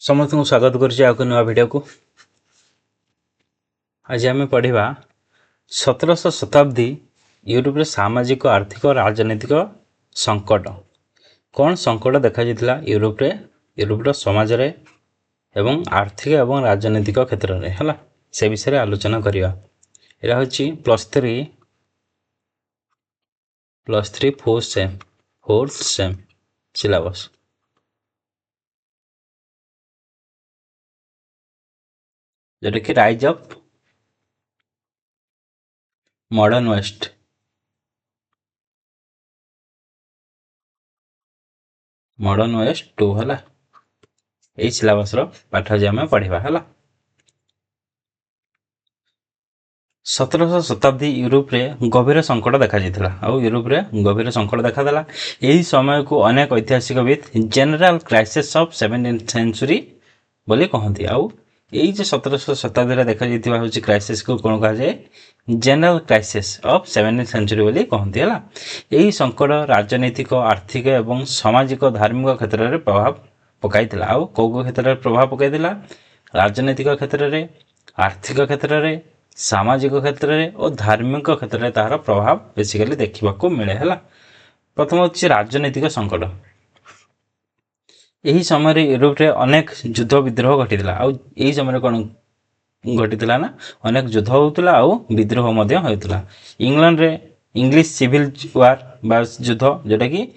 समस्त को स्वागत करुच्ची आउ नुआ भिडियो को। आज आम पढ़ा 17श शताब्दी यूरोप सामाजिक आर्थिक और राजनीतिक संकट कौन संकट देखा यूरोप समाज रे एवं आर्थिक एवं राजनीतिक क्षेत्र में है से विषय आलोचना करवा। यह हूँ +3 फोर्थ सेम सिलेबस। जोटा कि rise of modern west two है यही सिलेबस पाठ आज आम पढ़ा है। 17श शताब्दी यूरोप रे गभीर संकट देखा यूरोप रे गभीर संकट देखादेला। यही समय को अनेक ऐतिहासिकविद general crisis of 17th century बोली कहती। आउ यही जो 17श शताब्दी देखा हूँ क्राइसिस को कौन कह जाए general crisis of 17th century बोली कहती है। यही संकट राजनीतिक आर्थिक एवं सामाजिक धार्मिक क्षेत्र में प्रभाव पकाई आउ कौ क्षेत्र में प्रभाव पकाई राजनीतिक क्षेत्र में आर्थिक क्षेत्र में सामाजिक क्षेत्र में और धार्मिक क्षेत्र में तार प्रभाव बेसिकली देखा मिले है। प्रथम हूँ राजनीतिक संकट। यही समय यूरोप रे अनेक युद्ध विद्रोह घटीला। यही समय कौन घटीला ना अनेक युद्ध होता आउ विद्रोह होता। इंग्लैंड रे इंग्लिश सिविल वार बा युद्ध जोटा कि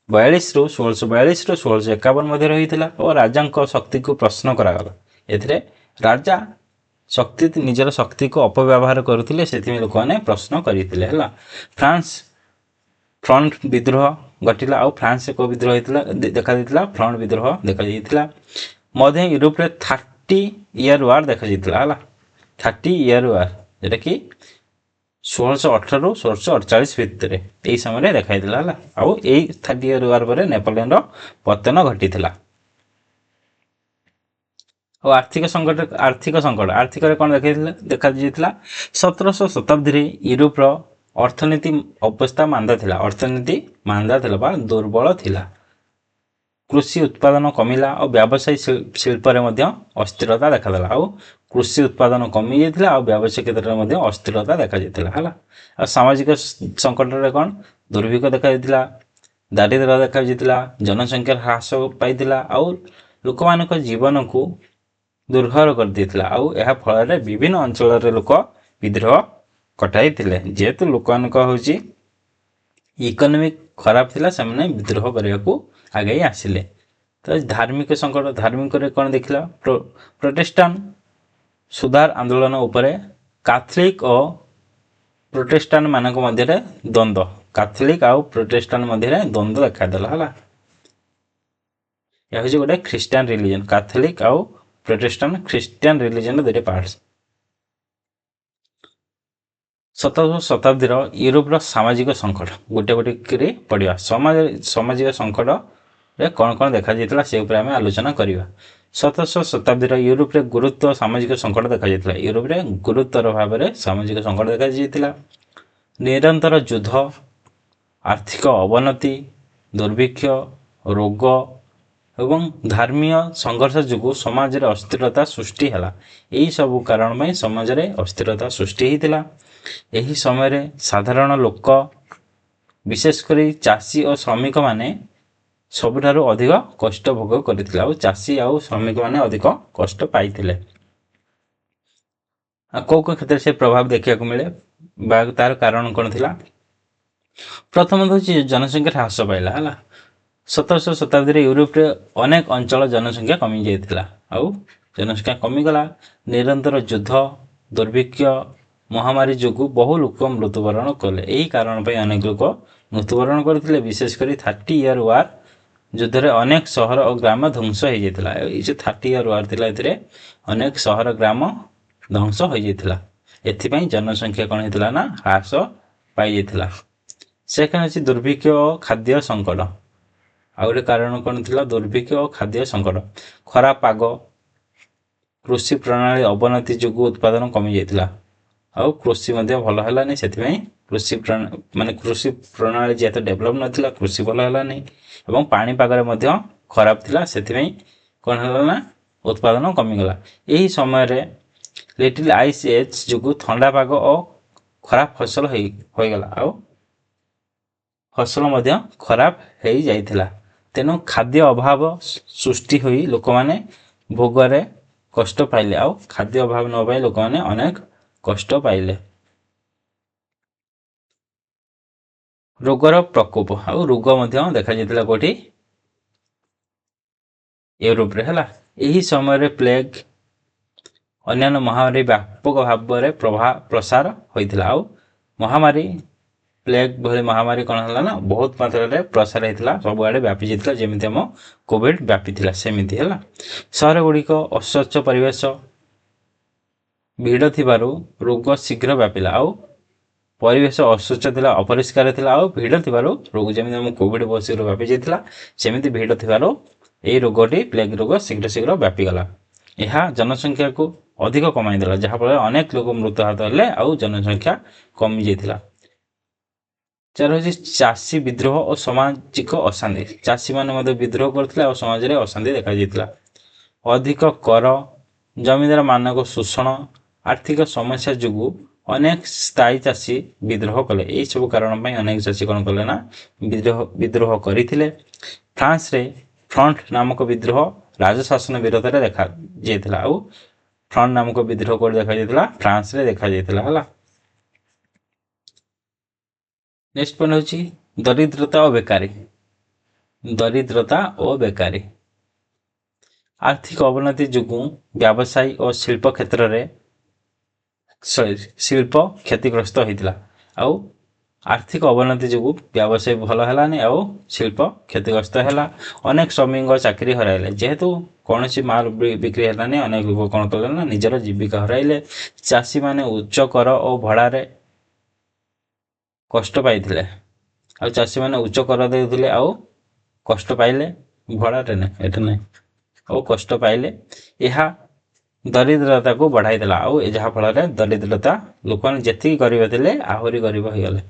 42 ରୁ 1642 ରୁ 1651 मध्य होता और राजा शक्ति को प्रश्न करागला। एथिरे राजा शक्ति निजर शक्ति को अपव्यवहार करुले से लोक मैंने प्रश्न करते है। फ्रांस फ्रंट विद्रोह घटिला आउ फ्रांस को विद्रोह देखा फ्रंट विद्रोह देखा। मध्य यूरोप रे 30 ईयर वार देखा है 30 ईयर वार जोटा कि 1618 ରୁ 1648 भितर यही समय देखा है। आउ यही 30 ईयर वार पर नेपोलियन पतन घटी। और आर्थिक संकट कौन देखा 17श शताब्दी यूरोप अर्थनीति अवस्था मांदा थिला बा दुर्बल थिला। कृषि उत्पादन कमिला और व्यावसायिक शिल्प रे अस्थिरता देखादेला। आउ कृषि उत्पादन कमी जाइथिला और व्यावसायिक क्षेत्र में अस्थिरता देखा है। सामाजिक संकट रे कौन दुर्भिक्ष देखा दारिद्र्य देखा जनसंख्या ह्रास पाइथिला और लोक मान जीवन को दुर्भर कर देथिला। आउ यह फल विभिन्न अंचल लोक विद्रोह कटाई जेहेतु लोक हूँ इकोनॉमिक खराब थिला से विद्रोह करने को आगे आसिले। तो धार्मिक संकट धार्मिक कौन देखला प्रोटेस्टान सुधार आंदोलन उपरे कैथोलिक और प्रोटेस्टान मानक मध्य द्वंद्व कैथोलिक और प्रोटेस्टान मध्य द्वंद्व देखादेला है। यह हूँ गोटे ख्रीस्टियन रिलीजन कैथोलिक और प्रोटेस्टान ख्रीस्टियन रिलीजन दुईटा पार्ट्स। 17श शताब्दी यूरोप सामाजिक संकट गोटे गोटे पढ़ा सामाजिक संकट रे कौन कौन देखा से आम आलोचना करवा। 17श शताब्दी यूरोप रे गुरुत्व सामाजिक संकट देखा यूरोप रे गुरुत्वर भाव में सामाजिक संकट देखा। निरंतर युद्ध आर्थिक अवनति दुर्भिक्ष रोग एवं धार्मिक संघर्ष जो समाज रे अस्थिरता सृष्टि है। यही सब कारण में समाज रे अस्थिरता सृष्टि होता। यही समय रे साधारण लोक विशेषकर चाषी और श्रमिक माने सबुठारु अधिक कष्ट भोग करथिला और चाषी और श्रमिक माने अधिक कष्ट पाइथिले। को क्षेत्र से प्रभाव देखा मिले बा तार कारण कौन थिला। प्रथम हूँ जनसंख्या ह्रास पाइला है। 17श शताब्दी यूरोप रे अनेक अंचल जनसंख्या कमी जाइथिला आउ जनसंख्या कमीगला। निरंतर युद्ध दुर्भिक्ष महामारी जो बहु लोक मृत्युवरण कले। यही कारण अनेक लोक मृत्युवरण करते विशेषकर 30 ईयर वार युद्ध रे अनेक शहर और ग्राम ध्वंस हो जाता। ये जो 30 ईयर वार थिला एथिरे अनेक शहर ग्राम ध्वंस हो जाता। एथिपाई जनसंख्या कौन होता ना ह्रास पाई जाता। सेकेंड अच्छी दुर्भिक्ष और खाद्य संकट। आ गए कारण कौन थिला दुर्भिक्ष और खाद्य संकट खराब पाग कृषि प्रणाली अवनति जो उत्पादन कमी जाइथिला आउ कृषि भल है से कृषि प्रणाली जेहेतु डेभलप नाला कृषि भल है पाणीपाग खराब थिला से कौन है ना उत्पादन कमिगला। यही समय लिटिल आइस एज जो ठंडा पाग और खराब फसल होगला आ फसल खराब हो जाइथिला। तेणु खाद्य अभाव सृष्टि होई लोक माने भोगरे कष्ट पाइले आ खाद्य अभाव न पाई लोक माने अनेक कष्ट पाइले। रोगर प्रकोप आ रोग देखा जाइथिला कोठी यूरोप रे हला। यही समय प्लेग अन्य महामारी व्यापक भाव में प्रसार होइथिला आ महामारी प्लेग भली महामारी कौन है ना बहुत मात्रा रे प्रसार होता सबुआड़े व्यापी जाता जमी आम कोविड व्यापी सेमती है। सहर गुड़िक अस्वच्छ परिवेश भिड़ थिबारु रोग शीघ्र व्यापिला आ परिवेश अस्वच्छ थिला अपरिष्कार थिला आ भिड़ थिबारु रोग जमी आम कोविड बहुत शीघ्र व्यापी जाता सेमती भिड़ थिबारु यही रोगटी प्लेग रोग शीघ्र शीघ्र व्यापीगला। यह जनसंख्या को अधिक कमाईदेला जहाँफल अनेक लोग मृत्यु हाथ हेले आ जनसंख्या कमी जाइथिला। चार हूँ चाषी विद्रोह और सामाजिक अशांति। चाषी मैंने विद्रोह करते और समाज में अशांति देखा जाइथिला। अधिक कर जमीदार मानक शोषण आर्थिक समस्या जुगु अनेक स्थायी चाषी विद्रोह कले। यही सब कारण अनेक चाषी कौन कले ना विद्रोह करते। फ्रांस रे फ्रंट नामक विद्रोह राजशासन विरोध में देखा जाइथिला आ फ्रंट नामक विद्रोह को देखा जाइथिला फ्रांस रे देखा जाइथिला हला। नेक्स्ट पॉइंट होची दरिद्रता और बेकारी। दरिद्रता और बेकारी आर्थिक अवनति जुगु व्यवसायी और शिल्प क्षेत्र रे शिल्प क्षतिग्रस्त होइतिला आ आर्थिक अवनति जुगु व्यवसाय भल हेलानी आ शिल्प क्षतिग्रस्त हैला। अनेक श्रमिक चाकरी हराइले जेहेतु कौन सी माल बिक्री हेलानी अनेक लोग कौन कले ना निजर जीविका हराइले। चाषी माने उच्च कर और भड़ारे कष्ट पाइथिले आ चाषी माने उच्च कर देउथिले आ कष्ट पाइले भड़ारे ने एटा नै आ कष्ट पाइले। यह दरिद्रता को बढ़ाई देला आ जहाँ फल दरिद्रता लोक जी गरीब थे आहरी गरीब हो गले।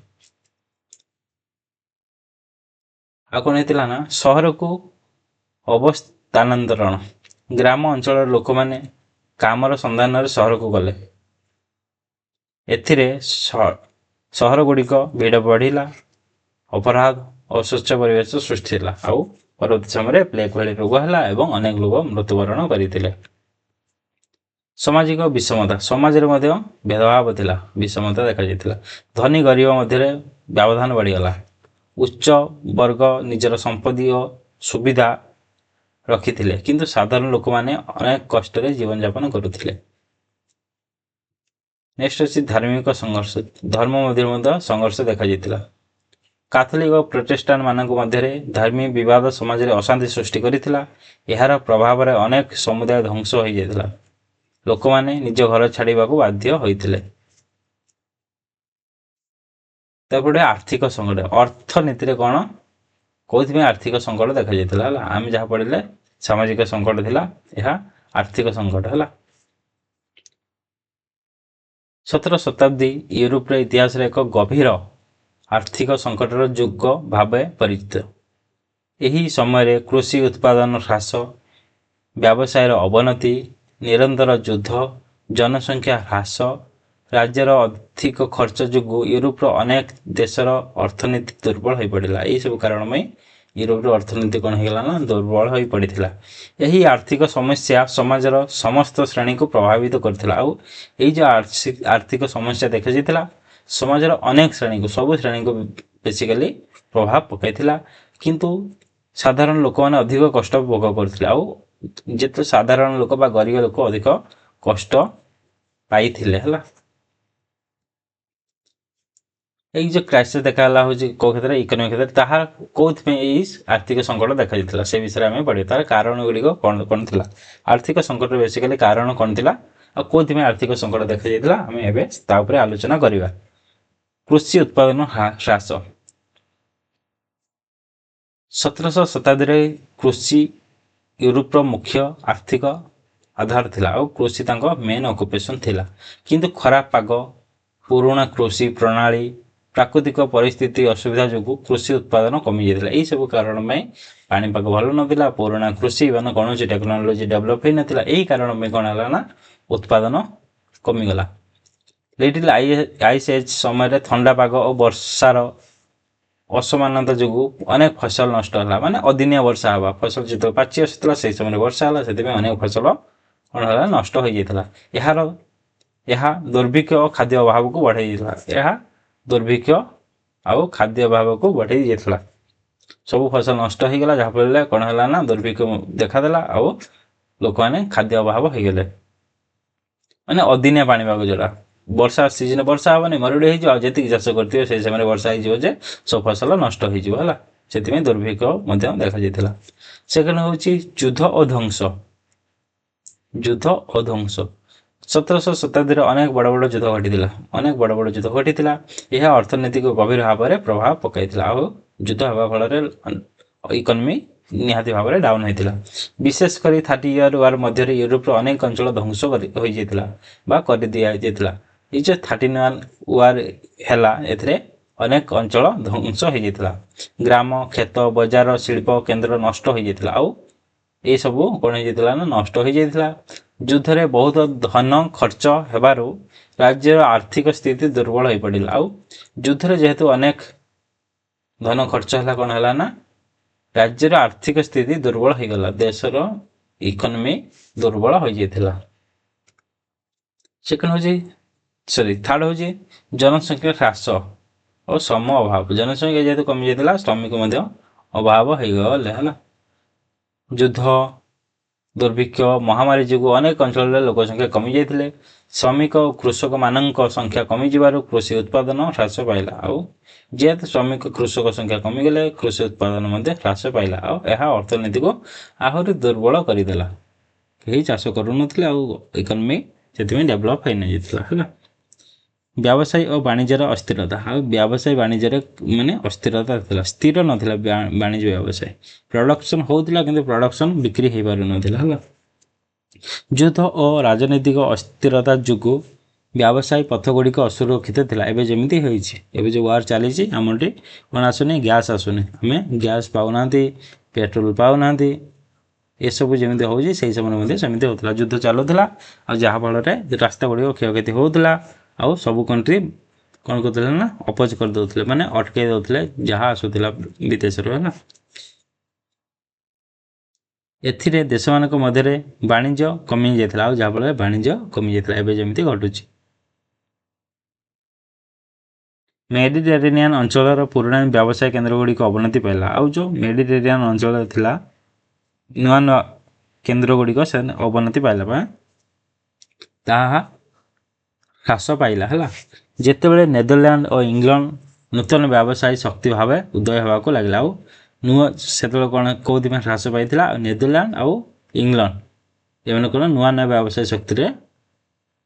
आ कौन होता ना सहर को अवस्थानांतरण ग्राम अंचल लोक मैंने कामर संधान सहर को गले। एथिरे सहर गुड़िक भिड़ बढ़िला अपराध अस्वच्छ परिवेश सृष्टि है आ परवर्ती समय प्लेग भली रोग है और अनेक लोग मृत्युवरण करते। सामाजिक विषमता समाज में भेदभाव थिला विषमता देखा जाइथिला। धनी गरीब मध्य व्यवधान बढ़ीगला। उच्च वर्ग निजर संपत्ति और सुविधा रखिथिले किंतु साधारण लोक माने अनेक कष्ट जीवन यापन करुथिले। नेक्स्ट अच्छी धार्मिक संघर्ष धर्म मध्य संघर्ष देखा जाइथिला। कैथोलिक और प्रोटेस्टांट मानक मध्य धार्मिक विवाद समाज में अशांति सृष्टि करथिला। यार प्रभाव रे अनेक समुदाय ध्वंस हो जाइथिला। लोक माने निज घर छाड़ीबा को बाध्य होइथिले। तापरे आर्थिक संकट अर्थनीति रे कौन कौन आर्थिक संकट देखा जाइथिला हला। आम जहाँ पढ़िले सामाजिक संकट थिला यह आर्थिक संकट है। 17 शताब्दी यूरोप इतिहास एक गभीर आर्थिक संकटर युग भाव परिचित। यही समय कृषि उत्पादन ह्रास व्यवसायर अवनति निरंतर युद्ध जनसंख्या ह्रास राज्यर अधिक खर्च जुगु यूरोप अनेक देशर अर्थनीति दुर्बल हो पड़ा। यही सब कारण में यूरोप अर्थनीति कौन होगा ना दुर्बल हो पड़ा। यही आर्थिक समस्या समाजर समस्त श्रेणी को प्रभावित करथिला आ जो आर्थिक समस्या देखा जाइथिला समाजर अनेक श्रेणी को सब श्रेणी को बेसिकली प्रभाव पकईथिला किंतु साधारण लोक मैंने अधिक कष्ट भोग करथिले आ जेते साधारण लोक बा गरीब लोक अधिक कष्ट पाइथिले हला। यही जो क्राइसिस देखा हूँ कौ क्षेत्र इकोनॉमिक क्षेत्र ताहा कौन आर्थिक संकट देखा जाता से विषय में पढ़े तार कारण गुड़िक कौन कौन थी आर्थिक संकट बेसिकली कारण कौन थी कौन आर्थिक संकट देखा जाता आम एवं आलोचना करवा। कृषि उत्पादन ह्रास 1700 शताब्दी कृषि यूरोप मुख्य आर्थिक आधार थिला और कृषि तांको मेन ऑक्युपेशन थिला किंतु खराब पाग पुराना कृषि प्रणाली ପ୍ରାକୃତିକ ପରିସ୍ଥିତି ଅସୁବିଧା ଯୋଗୁଁ କୃଷି ଉତ୍ପାଦନ କମିଯାଇଥିଲା। ଏହିସବୁ କାରଣ ପାଇଁ ପାଣିପାଗ ଭଲ ନଥିଲା, ପୁରୁଣା କୃଷି ମାନେ କୌଣସି ଟେକ୍ନୋଲୋଜି ଡେଭଲପ୍ ହେଇନଥିଲା। ଏହି କାରଣ ପାଇଁ କ'ଣ ହେଲା ନା ଉତ୍ପାଦନ କମିଗଲା। ଲିଟିଲ୍ ଆଇସ୍ ଏଜ୍ ସମୟରେ ଥଣ୍ଡା ପାଗ ଓ ବର୍ଷାର ଅସମାନତା ଯୋଗୁଁ ଅନେକ ଫସଲ ନଷ୍ଟ ହେଲା। ମାନେ ଅଦିନିଆ ବର୍ଷା ହେବା, ଫସଲ ଯେତେବେଳେ ପାଚି ଆସୁଥିଲା ସେହି ସମୟରେ ବର୍ଷା ହେଲା, ସେଥିପାଇଁ ଅନେକ ଫସଲ କ'ଣ ହେଲା ନଷ୍ଟ ହୋଇଯାଇଥିଲା। ଏହା ଦୁର୍ଭିକ୍ଷ ଓ ଖାଦ୍ୟ ଅଭାବକୁ ବଢ଼ାଇ ଦେଇଥିଲା। ଏହା ଦୁର୍ଭିକ୍ଷ ଆଉ ଖାଦ୍ୟ ଅଭାବକୁ ବଢ଼ାଇ ଦେଇଥିଲା। ସବୁ ଫସଲ ନଷ୍ଟ ହୋଇଗଲା, ଯାହାଫଳରେ କ'ଣ ହେଲା ନା ଦୁର୍ଭିକ୍ଷ ଦେଖାଦେଲା ଆଉ ଲୋକମାନେ ଖାଦ୍ୟ ଅଭାବ ହୋଇଗଲେ। ମାନେ ଅଦିନିଆ ପାଣିପାଗ ଯୋଉଟା, ବର୍ଷା ସିଜନରେ ବର୍ଷା ହେବନି, ମରୁଡ଼ି ହେଇଯିବ, ଆଉ ଯେତିକି ଚାଷ କରିଥିବେ ସେହି ସମୟରେ ବର୍ଷା ହେଇଯିବ ଯେ ସବୁ ଫସଲ ନଷ୍ଟ ହେଇଯିବ ହେଲା। ସେଥିପାଇଁ ଦୁର୍ଭିକ୍ଷ ମଧ୍ୟ ଦେଖାଯାଇଥିଲା। ସେକେଣ୍ଡ ହେଉଛି ଯୁଦ୍ଧ ଓ ଧ୍ୱଂସ। ଯୁଦ୍ଧ ଓ ଧ୍ୱଂସ 1700 ଶତାବ୍ଦୀରେ ଅନେକ ବଡ଼ ବଡ଼ ଯୁଦ୍ଧ ଘଟିଥିଲା। ଏହା ଅର୍ଥନୀତିକୁ ଗଭୀର ଭାବରେ ପ୍ରଭାବ ପକାଇଥିଲା ଆଉ ଯୁଦ୍ଧ ହେବା ଫଳରେ ଇକୋନୋମି ନିହାତି ଭାବରେ ଡାଉନ୍ ହୋଇଥିଲା। ବିଶେଷ କରି 30 ଇୟର୍ ୱାର୍ ମଧ୍ୟରେ ୟୁରୋପର ଅନେକ ଅଞ୍ଚଳ ଧ୍ୱଂସ ହୋଇଯାଇଥିଲା ବା କରିଦିଆଯାଇଥିଲା। ଏଇ ଯେ 31 ୱାର୍ ହେଲା, ଏଥିରେ ଅନେକ ଅଞ୍ଚଳ ଧ୍ୱଂସ ହୋଇଯାଇଥିଲା। ଗ୍ରାମ, କ୍ଷେତ, ବଜାର, ଶିଳ୍ପ କେନ୍ଦ୍ର ନଷ୍ଟ ହୋଇଯାଇଥିଲା ଆଉ ଏସବୁ କ'ଣ ହେଇଯାଇଥିଲା ନା ନଷ୍ଟ ହୋଇଯାଇଥିଲା। ଯୁଦ୍ଧରେ ବହୁତ ଧନ ଖର୍ଚ୍ଚ ହେବାରୁ ରାଜ୍ୟର ଆର୍ଥିକ ସ୍ଥିତି ଦୁର୍ବଳ ହୋଇପଡ଼ିଲା। ଆଉ ଯୁଦ୍ଧରେ ଯେହେତୁ ଅନେକ ଧନ ଖର୍ଚ୍ଚ ହେଲା, କ'ଣ ହେଲା ନା ରାଜ୍ୟର ଆର୍ଥିକ ସ୍ଥିତି ଦୁର୍ବଳ ହୋଇଗଲା, ଦେଶର ଇକୋନୋମି ଦୁର୍ବଳ ହୋଇଯାଇଥିଲା। ଥାର୍ଡ ହେଉଛି ଜନସଂଖ୍ୟା ହ୍ରାସ ଓ ଶ୍ରମ ଅଭାବ। ଜନସଂଖ୍ୟା ଯେହେତୁ କମିଯାଇଥିଲା, ଶ୍ରମିକ ମଧ୍ୟ ଅଭାବ ହୋଇଗଲେ ହେଲା। ଯୁଦ୍ଧ, ଦୁର୍ଭିକ୍ଷ, ମହାମାରୀ ଯୋଗୁଁ ଅନେକ ଅଞ୍ଚଳରେ ଲୋକ ସଂଖ୍ୟା କମିଯାଇଥିଲେ। ଶ୍ରମିକ ଓ କୃଷକମାନଙ୍କ ସଂଖ୍ୟା କମିଯିବାରୁ କୃଷି ଉତ୍ପାଦନ ହ୍ରାସ ପାଇଲା। ଆଉ ଯେହେତୁ ଶ୍ରମିକ କୃଷକ ସଂଖ୍ୟା କମିଗଲେ, କୃଷି ଉତ୍ପାଦନ ମଧ୍ୟ ହ୍ରାସ ପାଇଲା ଆଉ ଏହା ଅର୍ଥନୀତିକୁ ଆହୁରି ଦୁର୍ବଳ କରିଦେଲା। କେହି ଚାଷ କରୁନଥିଲେ ଆଉ ଇକୋନୋମି ସେଥିପାଇଁ ଡେଭଲପ୍ ହୋଇନଯାଇଥିଲା ହେଲା। ବ୍ୟବସାୟ ଓ ବାଣିଜ୍ୟର ଅସ୍ଥିରତା। ଆଉ ବ୍ୟବସାୟ ବାଣିଜ୍ୟରେ ମାନେ ଅସ୍ଥିରତା ଥିଲା, ସ୍ଥିର ନଥିଲା ବାଣିଜ୍ୟ ବ୍ୟବସାୟ। ପ୍ରଡକ୍ସନ୍ ହେଉଥିଲା କିନ୍ତୁ ପ୍ରଡକ୍ସନ୍ ବିକ୍ରି ହୋଇପାରୁନଥିଲା ହେଲା। ଯୁଦ୍ଧ ଓ ରାଜନୈତିକ ଅସ୍ଥିରତା ଯୋଗୁଁ ବ୍ୟବସାୟ ପଥଗୁଡ଼ିକ ଅସୁରକ୍ଷିତ ଥିଲା। ଏବେ ଯେମିତି ହୋଇଛି, ଏବେ ଯେଉଁ ୱାର୍ ଚାଲିଛି, ଆମଠି କ'ଣ ଆସୁନି, ଗ୍ୟାସ୍ ଆସୁନି, ଆମେ ଗ୍ୟାସ୍ ପାଉନାହାନ୍ତି, ପେଟ୍ରୋଲ ପାଉନାହାନ୍ତି। ଏସବୁ ଯେମିତି ହେଉଛି ସେହି ସମୟରେ ମଧ୍ୟ ସେମିତି ହେଉଥିଲା। ଯୁଦ୍ଧ ଚାଲୁଥିଲା ଆଉ ଯାହାଫଳରେ ରାସ୍ତା ଗୁଡ଼ିକ କ୍ଷୟକ୍ଷତି ହେଉଥିଲା ଆଉ ସବୁ କଣ୍ଟ୍ରି କ'ଣ କରୁଥିଲେ ନା ଅପୋଜ କରିଦେଉଥିଲେ, ମାନେ ଅଟକାଇ ଦେଉଥିଲେ ଯାହା ଆସୁଥିଲା ବିଦେଶରୁ ହେଲା। ଏଥିରେ ଦେଶମାନଙ୍କ ମଧ୍ୟରେ ବାଣିଜ୍ୟ କମିଯାଇଥିଲା ଆଉ ଯାହାଫଳରେ ବାଣିଜ୍ୟ କମିଯାଇଥିଲା, ଏବେ ଯେମିତି ଘଟୁଛି। ମେଡିଟେରେନିଆନ୍ ଅଞ୍ଚଳର ପୁରୁଣା ବ୍ୟବସାୟ କେନ୍ଦ୍ରଗୁଡ଼ିକ ଅବନତି ପାଇଲା। ଆଉ ଯେଉଁ ମେଡିଟେରେନିଆନ୍ ଅଞ୍ଚଳ ଥିଲା, ନୂଆ ନୂଆ କେନ୍ଦ୍ରଗୁଡ଼ିକ ସେ ଅବନତି ପାଇଲା ବା ତାହା ହ୍ରାସ ପାଇଲା ହେଲା। ଯେତେବେଳେ ନେଦରଲ୍ୟାଣ୍ଡ ଓ ଇଂଲଣ୍ଡ ନୂତନ ବ୍ୟବସାୟୀ ଶକ୍ତି ଭାବେ ଉଦୟ ହେବାକୁ ଲାଗିଲା। ଆଉ ସେତେବେଳେ କ'ଣ କେଉଁଥିପାଇଁ ହ୍ରାସ ପାଇଥିଲା, ନେଦରଲ୍ୟାଣ୍ଡ ଆଉ ଇଂଲଣ୍ଡ ଏମାନେ କ'ଣ ନୂଆ ନୂଆ ବ୍ୟବସାୟ ଶକ୍ତିରେ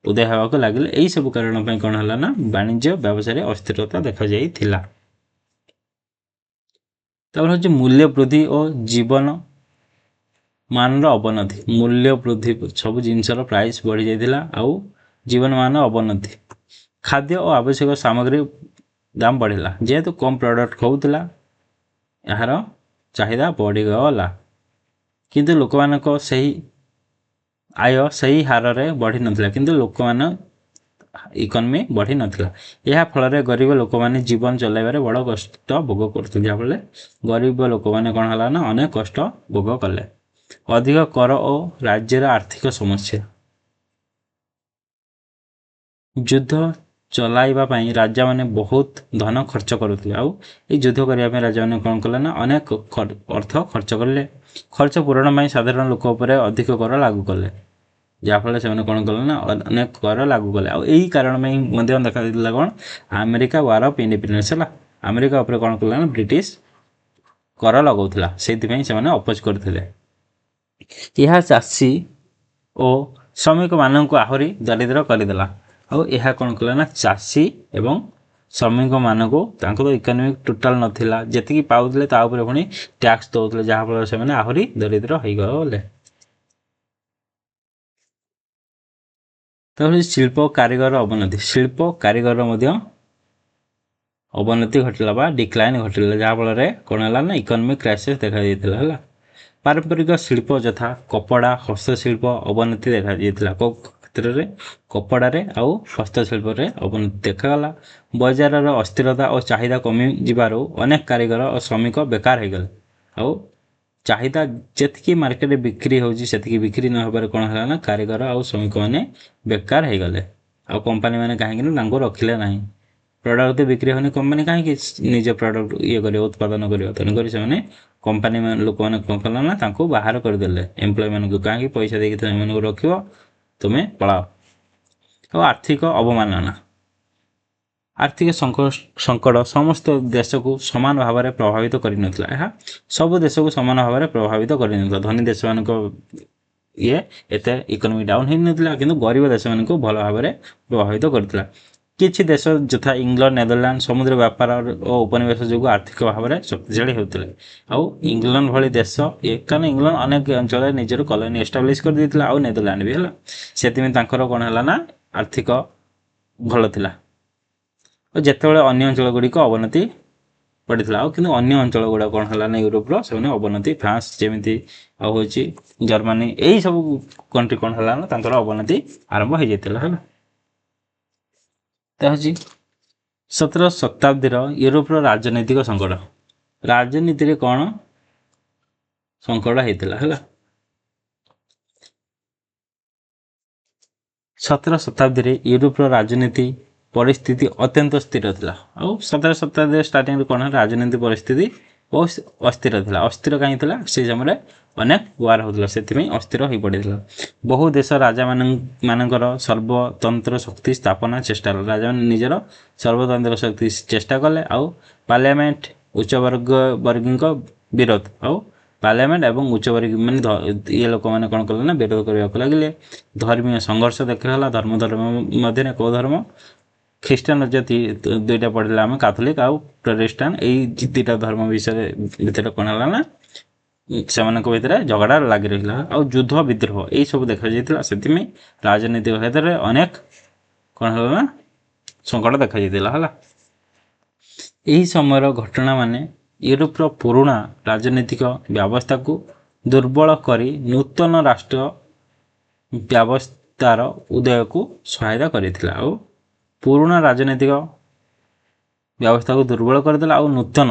ଉଦୟ ହେବାକୁ ଲାଗିଲେ। ଏହିସବୁ କାରଣ ପାଇଁ କ'ଣ ହେଲା ନା ବାଣିଜ୍ୟ ବ୍ୟବସାୟରେ ଅସ୍ଥିରତା ଦେଖାଯାଇଥିଲା। ତାପରେ ହେଉଛି ମୂଲ୍ୟ ବୃଦ୍ଧି ଓ ଜୀବନ ମାନର ଅବନତି। ମୂଲ୍ୟ ବୃଦ୍ଧି, ସବୁ ଜିନିଷର ପ୍ରାଇସ୍ ବଢ଼ିଯାଇଥିଲା ଆଉ ଜୀବନମାନ ଅବନତି। ଖାଦ୍ୟ ଓ ଆବଶ୍ୟକ ସାମଗ୍ରୀ ଦାମ ବଢ଼ିଲା। ଯେହେତୁ କମ୍ ପ୍ରଡ଼କ୍ଟ ହେଉଥିଲା, ଏହାର ଚାହିଦା ବଢ଼ିଗଲା କିନ୍ତୁ ଲୋକମାନଙ୍କ ସେହି ଆୟ ସେହି ହାରରେ ବଢ଼ିନଥିଲା, କିନ୍ତୁ ଲୋକମାନ ଇକୋନୋମି ବଢ଼ିନଥିଲା। ଏହା ଫଳରେ ଗରିବ ଲୋକମାନେ ଜୀବନ ଚଳାଇବାରେ ବଡ଼ କଷ୍ଟ ଭୋଗ କରୁଥିଲେ, ଯାହାଫଳରେ ଗରିବ ଲୋକମାନେ କ'ଣ ହେଲା ନା ଅନେକ କଷ୍ଟ ଭୋଗ କଲେ। ଅଧିକ କର ଓ ରାଜ୍ୟର ଆର୍ଥିକ ସମସ୍ୟା। ଯୁଦ୍ଧ ଚଲାଇବା ପାଇଁ ରାଜାମାନେ ବହୁତ ଧନ ଖର୍ଚ୍ଚ କରୁଥିଲେ ଆଉ ଏଇ ଯୁଦ୍ଧ କରିବା ପାଇଁ ରାଜାମାନେ କ'ଣ କଲେ ନା ଅନେକ ଅର୍ଥ ଖର୍ଚ୍ଚ କଲେ। ଖର୍ଚ୍ଚ ପୂରଣ ପାଇଁ ସାଧାରଣ ଲୋକ ଉପରେ ଅଧିକ କର ଲାଗୁ କଲେ, ଯାହାଫଳରେ ସେମାନେ କ'ଣ କଲେ ନା ଅନେକ କର ଲାଗୁ କଲେ। ଆଉ ଏହି କାରଣ ପାଇଁ ମଧ୍ୟ ଦେଖାଯାଇଥିଲା କ'ଣ, ଆମେରିକା ୱାର୍ ଅଫ୍ ଇଣ୍ଡିପେଣ୍ଡେନ୍ସ ହେଲା। ଆମେରିକା ଉପରେ କ'ଣ କଲା ନା ବ୍ରିଟିଶ କର ଲଗାଉଥିଲା, ସେଇଥିପାଇଁ ସେମାନେ ଅପୋଜ କରିଥିଲେ। ଏହା ଚାଷୀ ଓ ଶ୍ରମିକମାନଙ୍କୁ ଆହୁରି ଦରିଦ୍ର କରିଦେଲା। ଆଉ ଏହା କ'ଣ କଲା ନା ଚାଷୀ ଏବଂ ଶ୍ରମିକମାନଙ୍କୁ ତାଙ୍କର ଇକୋନୋମିକ୍ ଟୋଟାଲ ନଥିଲା, ଯେତିକି ପାଉଥିଲେ ତା ଉପରେ ପୁଣି ଟ୍ୟାକ୍ସ ଦେଉଥିଲେ, ଯାହାଫଳରେ ସେମାନେ ଆହୁରି ଦରିଦ୍ର ହୋଇଗଲେ। ତାପରେ ଶିଳ୍ପ କାରିଗର ଅବନତି। ଶିଳ୍ପ କାରିଗର ମଧ୍ୟ ଅବନତି ଘଟିଲା ବା ଡିକ୍ଲାଇନ୍ ଘଟିଲା, ଯାହାଫଳରେ କ'ଣ ହେଲା ନା ଇକୋନୋମିକ୍ କ୍ରାଇସିସ୍ ଦେଖାଯାଇଥିଲା ହେଲା। ପାରମ୍ପରିକ ଶିଳ୍ପ ଯଥା କପଡ଼ା, ହସ୍ତଶିଳ୍ପ ଅବନତି ଦେଖାଯାଇଥିଲା। କେଉଁ କ୍ଷେତ୍ରରେ? କପଡ଼ାରେ ଆଉ ହସ୍ତଶିଳ୍ପରେ ଅବନତି ଦେଖାଗଲା। ବଜାରର ଅସ୍ଥିରତା ଓ ଚାହିଦା କମିଯିବାରୁ ଅନେକ କାରିଗର ଓ ଶ୍ରମିକ ବେକାର ହୋଇଗଲେ। ଆଉ ଚାହିଦା ଯେତିକି ମାର୍କେଟରେ ବିକ୍ରି ହେଉଛି ସେତିକି ବିକ୍ରି ନ ହେବାରେ କ'ଣ ହେଲା ନା କାରିଗର ଆଉ ଶ୍ରମିକମାନେ ବେକାର ହୋଇଗଲେ। ଆଉ କମ୍ପାନୀମାନେ କାହିଁକି ନା ତାଙ୍କୁ ରଖିଲେ ନାହିଁ। ପ୍ରଡ଼କ୍ଟ ବିକ୍ରି ହେଉନି, କମ୍ପାନୀ କାହିଁକି ନିଜ ପ୍ରଡ଼କ୍ଟ କରିବ, ଉତ୍ପାଦନ କରିବ? ତେଣୁକରି ସେମାନେ କମ୍ପାନୀ ଲୋକମାନେ କ'ଣ କଲେ ନା ତାଙ୍କୁ ବାହାର କରିଦେଲେ। ଏମ୍ପ୍ଲୟୀମାନଙ୍କୁ କାହିଁକି ପଇସା ଦେଇକି ସେମାନଙ୍କୁ ରଖିବ, ତୁମେ ପଳାଅ। ଆଉ ଆର୍ଥିକ ଅବମାନନା। ଆର୍ଥିକ ସଙ୍କଟ ସମସ୍ତ ଦେଶକୁ ସମାନ ଭାବରେ ପ୍ରଭାବିତ କରିନଥିଲା। ଏହା ସବୁ ଦେଶକୁ ସମାନ ଭାବରେ ପ୍ରଭାବିତ କରିନଥିଲା। ଧନୀ ଦେଶମାନଙ୍କ ଏତେ ଇକୋନୋମି ଡାଉନ୍ ହୋଇନଥିଲା, କିନ୍ତୁ ଗରିବ ଦେଶମାନଙ୍କୁ ଭଲ ଭାବରେ ପ୍ରଭାବିତ କରିଥିଲା। କିଛି ଦେଶ ଯଥା ଇଂଲଣ୍ଡ, ନେଦରଲ୍ୟାଣ୍ଡ ସମୁଦ୍ର ବ୍ୟାପାର ଓ ଉପନିବେଶ ଯୋଗୁଁ ଆର୍ଥିକ ଭାବରେ ଶକ୍ତିଶାଳୀ ହେଉଥିଲେ। ଆଉ ଇଂଲଣ୍ଡ ଭଳି ଦେଶ, କାରଣ ଇଂଲଣ୍ଡ ଅନେକ ଅଞ୍ଚଳରେ ନିଜର କଲୋନି ଏଷ୍ଟାବ୍ଲିଶ୍ କରିଦେଇଥିଲା, ଆଉ ନେଦରଲ୍ୟାଣ୍ଡ ବି ହେଲା। ସେଥିପାଇଁ ତାଙ୍କର କ'ଣ ହେଲା ନା ଆର୍ଥିକ ଭଲ ଥିଲା। ଆଉ ଯେତେବେଳେ ଅନ୍ୟ ଅଞ୍ଚଳ ଗୁଡ଼ିକ ଅବନତି ପଡ଼ିଥିଲା, ଆଉ କିନ୍ତୁ ଅନ୍ୟ ଅଞ୍ଚଳ ଗୁଡ଼ାକ କ'ଣ ହେଲା ନା ୟୁରୋପର ସେମାନେ ଅବନତି, ଫ୍ରାନ୍ସ ଯେମିତି ଆଉ ହେଉଛି ଜର୍ମାନୀ, ଏଇ ସବୁ କଣ୍ଟ୍ରି କ'ଣ ହେଲା ନା ତାଙ୍କର ଅବନତି ଆରମ୍ଭ ହୋଇଯାଇଥିଲା ହେଲା। ତା ହେଉଛି 17ଶ ଶତାବ୍ଦୀର ୟୁରୋପର ରାଜନୈତିକ ସଙ୍କଟ। ରାଜନୀତିରେ କ'ଣ ସଙ୍କଟ ହେଇଥିଲା ହେଲା। 17ଶ ଶତାବ୍ଦୀରେ ୟୁରୋପର ରାଜନୀତି ପରିସ୍ଥିତି ଅତ୍ୟନ୍ତ ସ୍ଥିର ଥିଲା। ଆଉ 17ଶ ଶତାବ୍ଦୀର ଷ୍ଟାର୍ଟିଂରେ କ'ଣ ରାଜନୀତି ପରିସ୍ଥିତି ବହୁତ ଅସ୍ଥିର ଥିଲା। ଅସ୍ଥିର କାହିଁକି ଥିଲା? ସେହି ସମୟରେ ଅନେକ ୱାର୍ ହେଉଥିଲା, ସେଥିପାଇଁ ଅସ୍ଥିର ହୋଇପଡ଼ିଥିଲା। ବହୁ ଦେଶ ରାଜାମାନଙ୍କର ସର୍ବତନ୍ତ୍ର ଶକ୍ତି ସ୍ଥାପନା ଚେଷ୍ଟା କଲେ। ରାଜାମାନେ ନିଜର ସର୍ବତନ୍ତ୍ର ଶକ୍ତି ଚେଷ୍ଟା କଲେ। ଆଉ ପାର୍ଲିଆମେଣ୍ଟ ଉଚ୍ଚବର୍ଗୀଙ୍କ ବିରୋଧ, ଆଉ ପାର୍ଲିଆମେଣ୍ଟ ଏବଂ ଉଚ୍ଚବର୍ଗୀ ମାନେ ଲୋକମାନେ କ'ଣ କଲେ ନା ବିରୋଧ କରିବାକୁ ଲାଗିଲେ। ଧର୍ମୀୟ ସଂଘର୍ଷ ଦେଖାଗଲା। ଧର୍ମ ମଧ୍ୟରେ କେଉଁ ଧର୍ମ? ଖ୍ରୀଷ୍ଟିଆନ ଯଦି ଦୁଇଟା ପଢ଼ିଲା ଆମେ, କାଥୋଲିକ ଆଉ ପ୍ରୋଟେଷ୍ଟାଣ୍ଟ, ଏଇ ଦୁଇଟା ଧର୍ମ ଭିତରେ କ'ଣ ହେଲା ନା ସେମାନଙ୍କ ଭିତରେ ଝଗଡ଼ା ଲାଗି ରହିଲା। ଆଉ ଯୁଦ୍ଧ ବିଦ୍ରୋହ ଏଇସବୁ ଦେଖାଯାଇଥିଲା। ସେଥିପାଇଁ ରାଜନୈତିକ କ୍ଷେତ୍ରରେ ଅନେକ କ'ଣ ହେଲା ନା ସଙ୍କଟ ଦେଖାଯାଇଥିଲା ହେଲା। ଏହି ସମୟର ଘଟଣାମାନେ ୟୁରୋପର ପୁରୁଣା ରାଜନୈତିକ ବ୍ୟବସ୍ଥାକୁ ଦୁର୍ବଳ କରି ନୂତନ ରାଷ୍ଟ୍ର ବ୍ୟବସ୍ଥାର ଉଦୟକୁ ସହାୟତା କରିଥିଲା। ଆଉ ପୁରୁଣା ରାଜନୈତିକ ବ୍ୟବସ୍ଥାକୁ ଦୁର୍ବଳ କରିଦେଲା, ଆଉ ନୂତନ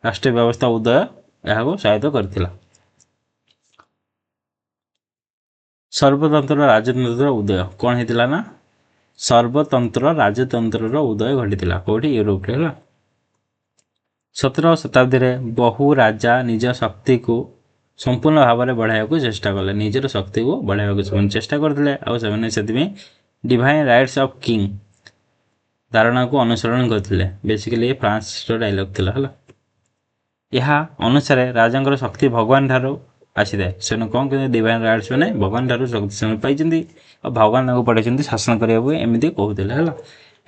ରାଷ୍ଟ୍ରୀୟ ବ୍ୟବସ୍ଥା ଉଦୟ ଏହାକୁ ସହାୟତା କରିଥିଲା। ସର୍ବତନ୍ତ୍ର ରାଜତନ୍ତ୍ରର ଉଦୟ କ'ଣ ହେଇଥିଲା ନା ସର୍ବତନ୍ତ୍ର ରାଜତନ୍ତ୍ରର ଉଦୟ ଘଟିଥିଲା। କେଉଁଠି? ୟୁରୋପରେ ହେଲା। 17ଶ ଶତାବ୍ଦୀରେ ବହୁ ରାଜା ନିଜ ଶକ୍ତିକୁ ସମ୍ପୂର୍ଣ୍ଣ ଭାବରେ ବଢ଼ାଇବାକୁ ଚେଷ୍ଟା କଲେ। ନିଜର ଶକ୍ତିକୁ ବଢ଼ାଇବାକୁ ସେମାନେ ଚେଷ୍ଟା କରିଥିଲେ। ଆଉ ସେମାନେ ସେଥିପାଇଁ ଡିଭାଇନ୍ ରାଇଟ୍ସ ଅଫ୍ କିଙ୍ଗ ଧାରଣାକୁ ଅନୁସରଣ କରିଥିଲେ। ବେସିକାଲି ଫ୍ରାନ୍ସର ଡାଇଲଗ୍ ଥିଲା ହେଲା। ଏହା ଅନୁସାରେ ରାଜାଙ୍କର ଶକ୍ତି ଭଗବାନ ଠାରୁ ଆସିଥାଏ। ସେମାନେ କ'ଣ କିନ୍ତୁ ଡିଭାଇନ୍ ରାଇଟ୍ସ ମାନେ ଭଗବାନ ଠାରୁ ଶକ୍ତି ସେମାନେ ପାଇଛନ୍ତି, ଆଉ ଭଗବାନ ତାଙ୍କୁ ପଠାଇଛନ୍ତି ଶାସନ କରିବାକୁ, ଏମିତି କହୁଥିଲେ ହେଲା।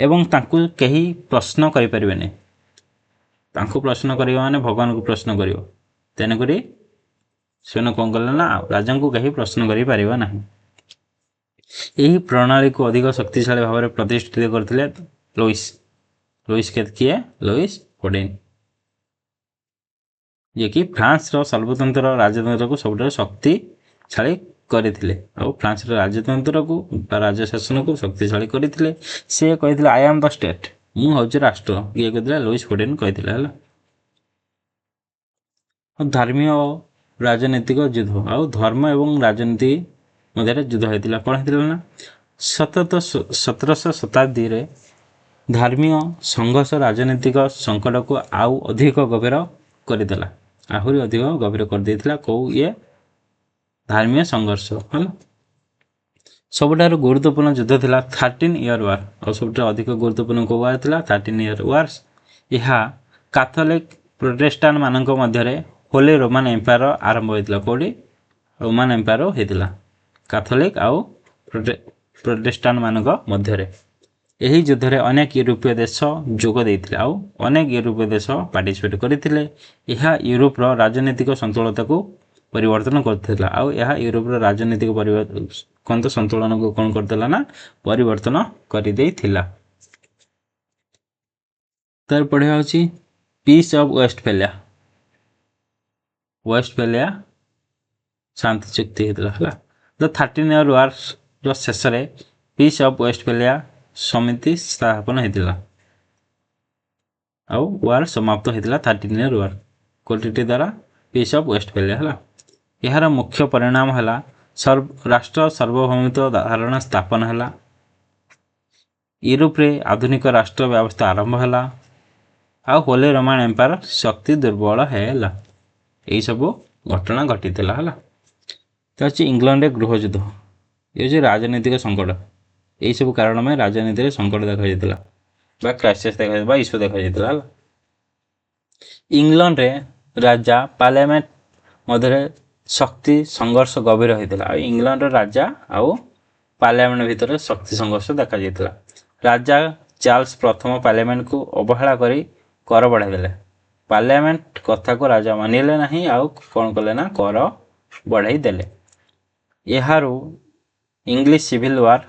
ଏବଂ ତାଙ୍କୁ କେହି ପ୍ରଶ୍ନ କରିପାରିବେନି। ତାଙ୍କୁ ପ୍ରଶ୍ନ କରିବ ମାନେ ଭଗବାନଙ୍କୁ ପ୍ରଶ୍ନ କରିବ। ତେଣୁକରି ସେମାନେ କ'ଣ କଲେ ନା ରାଜାଙ୍କୁ କେହି ପ୍ରଶ୍ନ କରିପାରିବ ନାହିଁ। ଏହି ପ୍ରଣାଳୀକୁ ଅଧିକ ଶକ୍ତିଶାଳୀ ଭାବରେ ପ୍ରତିଷ୍ଠିତ କରିଥିଲେ ଲୁଇସ୍ କିଏ? ଲୁଇସ୍ 14, ଯିଏକି ଫ୍ରାନ୍ସର ସର୍ବତନ୍ତ୍ର ରାଜତନ୍ତ୍ରକୁ ସବୁଠାରୁ ଶକ୍ତିଶାଳୀ କରିଥିଲେ। ଆଉ ଫ୍ରାନ୍ସର ରାଜତନ୍ତ୍ରକୁ ବା ରାଜଶାସନକୁ ଶକ୍ତିଶାଳୀ କରିଥିଲେ। ସେ କହିଥିଲେ ଆଇ ଆମ୍ ଦ ଷ୍ଟେଟ୍, ମୁଁ ହେଉଛି ରାଷ୍ଟ୍ର। କିଏ କହିଥିଲା? ଲୁଇସ୍ 14 କହିଥିଲେ ହେଲା। ଧର୍ମୀୟ ଓ ରାଜନୈତିକ ଯୁଦ୍ଧ। ଆଉ ଧର୍ମ ଏବଂ ରାଜନୀତି ମଧ୍ୟରେ ଯୁଦ୍ଧ ହୋଇଥିଲା। କ'ଣ ହେଇଥିଲା ନା 17ଶ ଶତାବ୍ଦୀରେ ଧର୍ମୀୟ ସଂଘର୍ଷ ରାଜନୈତିକ ସଙ୍କଟକୁ ଆଉ ଅଧିକ ଗଭୀର କରିଦେଲା। ଆହୁରି ଅଧିକ ଗଭୀର କରିଦେଇଥିଲା। କେଉଁ ଧର୍ମୀୟ ସଂଘର୍ଷ ହେଲା। ସବୁଠାରୁ ଗୁରୁତ୍ୱପୂର୍ଣ୍ଣ ଯୁଦ୍ଧ ଥିଲା 13 ଇୟର୍ ୱାର୍। ଆଉ ସବୁଠାରୁ ଅଧିକ ଗୁରୁତ୍ୱପୂର୍ଣ୍ଣ କେଉଁ ୱାର୍ ଥିଲା? 13 ଇୟର୍ ୱାର୍ସ। ଏହା କାଥୋଲିକ ପ୍ରୋଟେଷ୍ଟାଣ୍ଟ ମାନଙ୍କ ମଧ୍ୟରେ ହୋଲି ରୋମାନ ଏମ୍ପାୟାର ଆରମ୍ଭ ହୋଇଥିଲା। କେଉଁଠି? ରୋମାନ ଏମ୍ପାୟାର ହୋଇଥିଲା, କାଥୋଲିକ ଆଉ ପ୍ରୋଟେଷ୍ଟାଣ୍ଟ ମାନଙ୍କ ମଧ୍ୟରେ। ଏହି ଯୁଦ୍ଧରେ ଅନେକ ୟୁରୋପୀୟ ଦେଶ ଯୋଗ ଦେଇଥିଲେ, ଆଉ ଅନେକ ୟୁରୋପୀୟ ଦେଶ ପାର୍ଟିସିପେଟ୍ କରିଥିଲେ। ଏହା ୟୁରୋପର ରାଜନୈତିକ ସନ୍ତୁଳନତାକୁ ପରିବର୍ତ୍ତନ କରିଥିଲା। ଆଉ ଏହା ୟୁରୋପର ରାଜନୈତିକ ସନ୍ତୁଳନକୁ କ'ଣ କରିଥିଲା ନା ପରିବର୍ତ୍ତନ କରିଦେଇଥିଲା। ତାର ପଢ଼ିବା ହେଉଛି ପିସ୍ ଅଫ୍ ୱେଷ୍ଟଫେଲିଆ ଶାନ୍ତି ଚୁକ୍ତି ହେଇଥିଲା ହେଲା। ଦ 13 ଇୟର ୱାର୍ର ଶେଷରେ ପିସ୍ ଅଫ୍ ୱେଷ୍ଟଫେଲିଆ ସମିତି ସ୍ଥାପନ ହେଇଥିଲା ଆଉ ୱାର୍ ସମାପ୍ତ ହେଇଥିଲା 13 ଇୟର ୱାର୍ କୋଟିଟି ଦ୍ୱାରା ପିସ୍ ଅଫ୍ ୱେଷ୍ଟଫେଲିଆ ହେଲା। ଏହାର ମୁଖ୍ୟ ପରିଣାମ ହେଲା ରାଷ୍ଟ୍ର ସାର୍ବଭୌମତ୍ୱ ଧାରଣା ସ୍ଥାପନ ହେଲା। ୟୁରୋପରେ ଆଧୁନିକ ରାଷ୍ଟ୍ର ବ୍ୟବସ୍ଥା ଆରମ୍ଭ ହେଲା ଆଉ ହୋଲି ରୋମାନ ଏମ୍ପାୟାର ଶକ୍ତି ଦୁର୍ବଳ ହେଲା। ଏହିସବୁ ଘଟଣା ଘଟିଥିଲା ହେଲା। ତ ଅଛି ଇଂଲଣ୍ଡରେ ଗୃହଯୁଦ୍ଧ, ଏ ହେଉଛି ରାଜନୈତିକ ସଙ୍କଟ। ଏହିସବୁ କାରଣ ପାଇଁ ରାଜନୀତିରେ ସଙ୍କଟ ଦେଖାଯାଇଥିଲା ବା କ୍ରାଇସିସ୍ ଦେଖାଯାଇଥିଲା ବା ଇସ୍ୟୁ ଦେଖାଯାଇଥିଲା ହେଲା। ଇଂଲଣ୍ଡରେ ରାଜା ପାର୍ଲାମେଣ୍ଟ ମଧ୍ୟରେ ଶକ୍ତି ସଂଘର୍ଷ ଗଭୀର ହୋଇଥିଲା ଆଉ ଇଂଲଣ୍ଡର ରାଜା ଆଉ ପାର୍ଲାମେଣ୍ଟ ଭିତରେ ଶକ୍ତି ସଂଘର୍ଷ ଦେଖାଯାଇଥିଲା। ରାଜା ଚାର୍ଲସ ପ୍ରଥମ ପାର୍ଲାମେଣ୍ଟକୁ ଅବହେଳା କରି କର ବଢ଼ାଇ ଦେଲେ। ପାର୍ଲାମେଣ୍ଟ କଥାକୁ ରାଜା ମାନିଲେ ନାହିଁ ଆଉ କ'ଣ କଲେ ନା କର ବଢ଼ାଇ ଦେଲେ। ଏହାରୁ ଇଂଲିଶ ସିଭିଲ ୱାର୍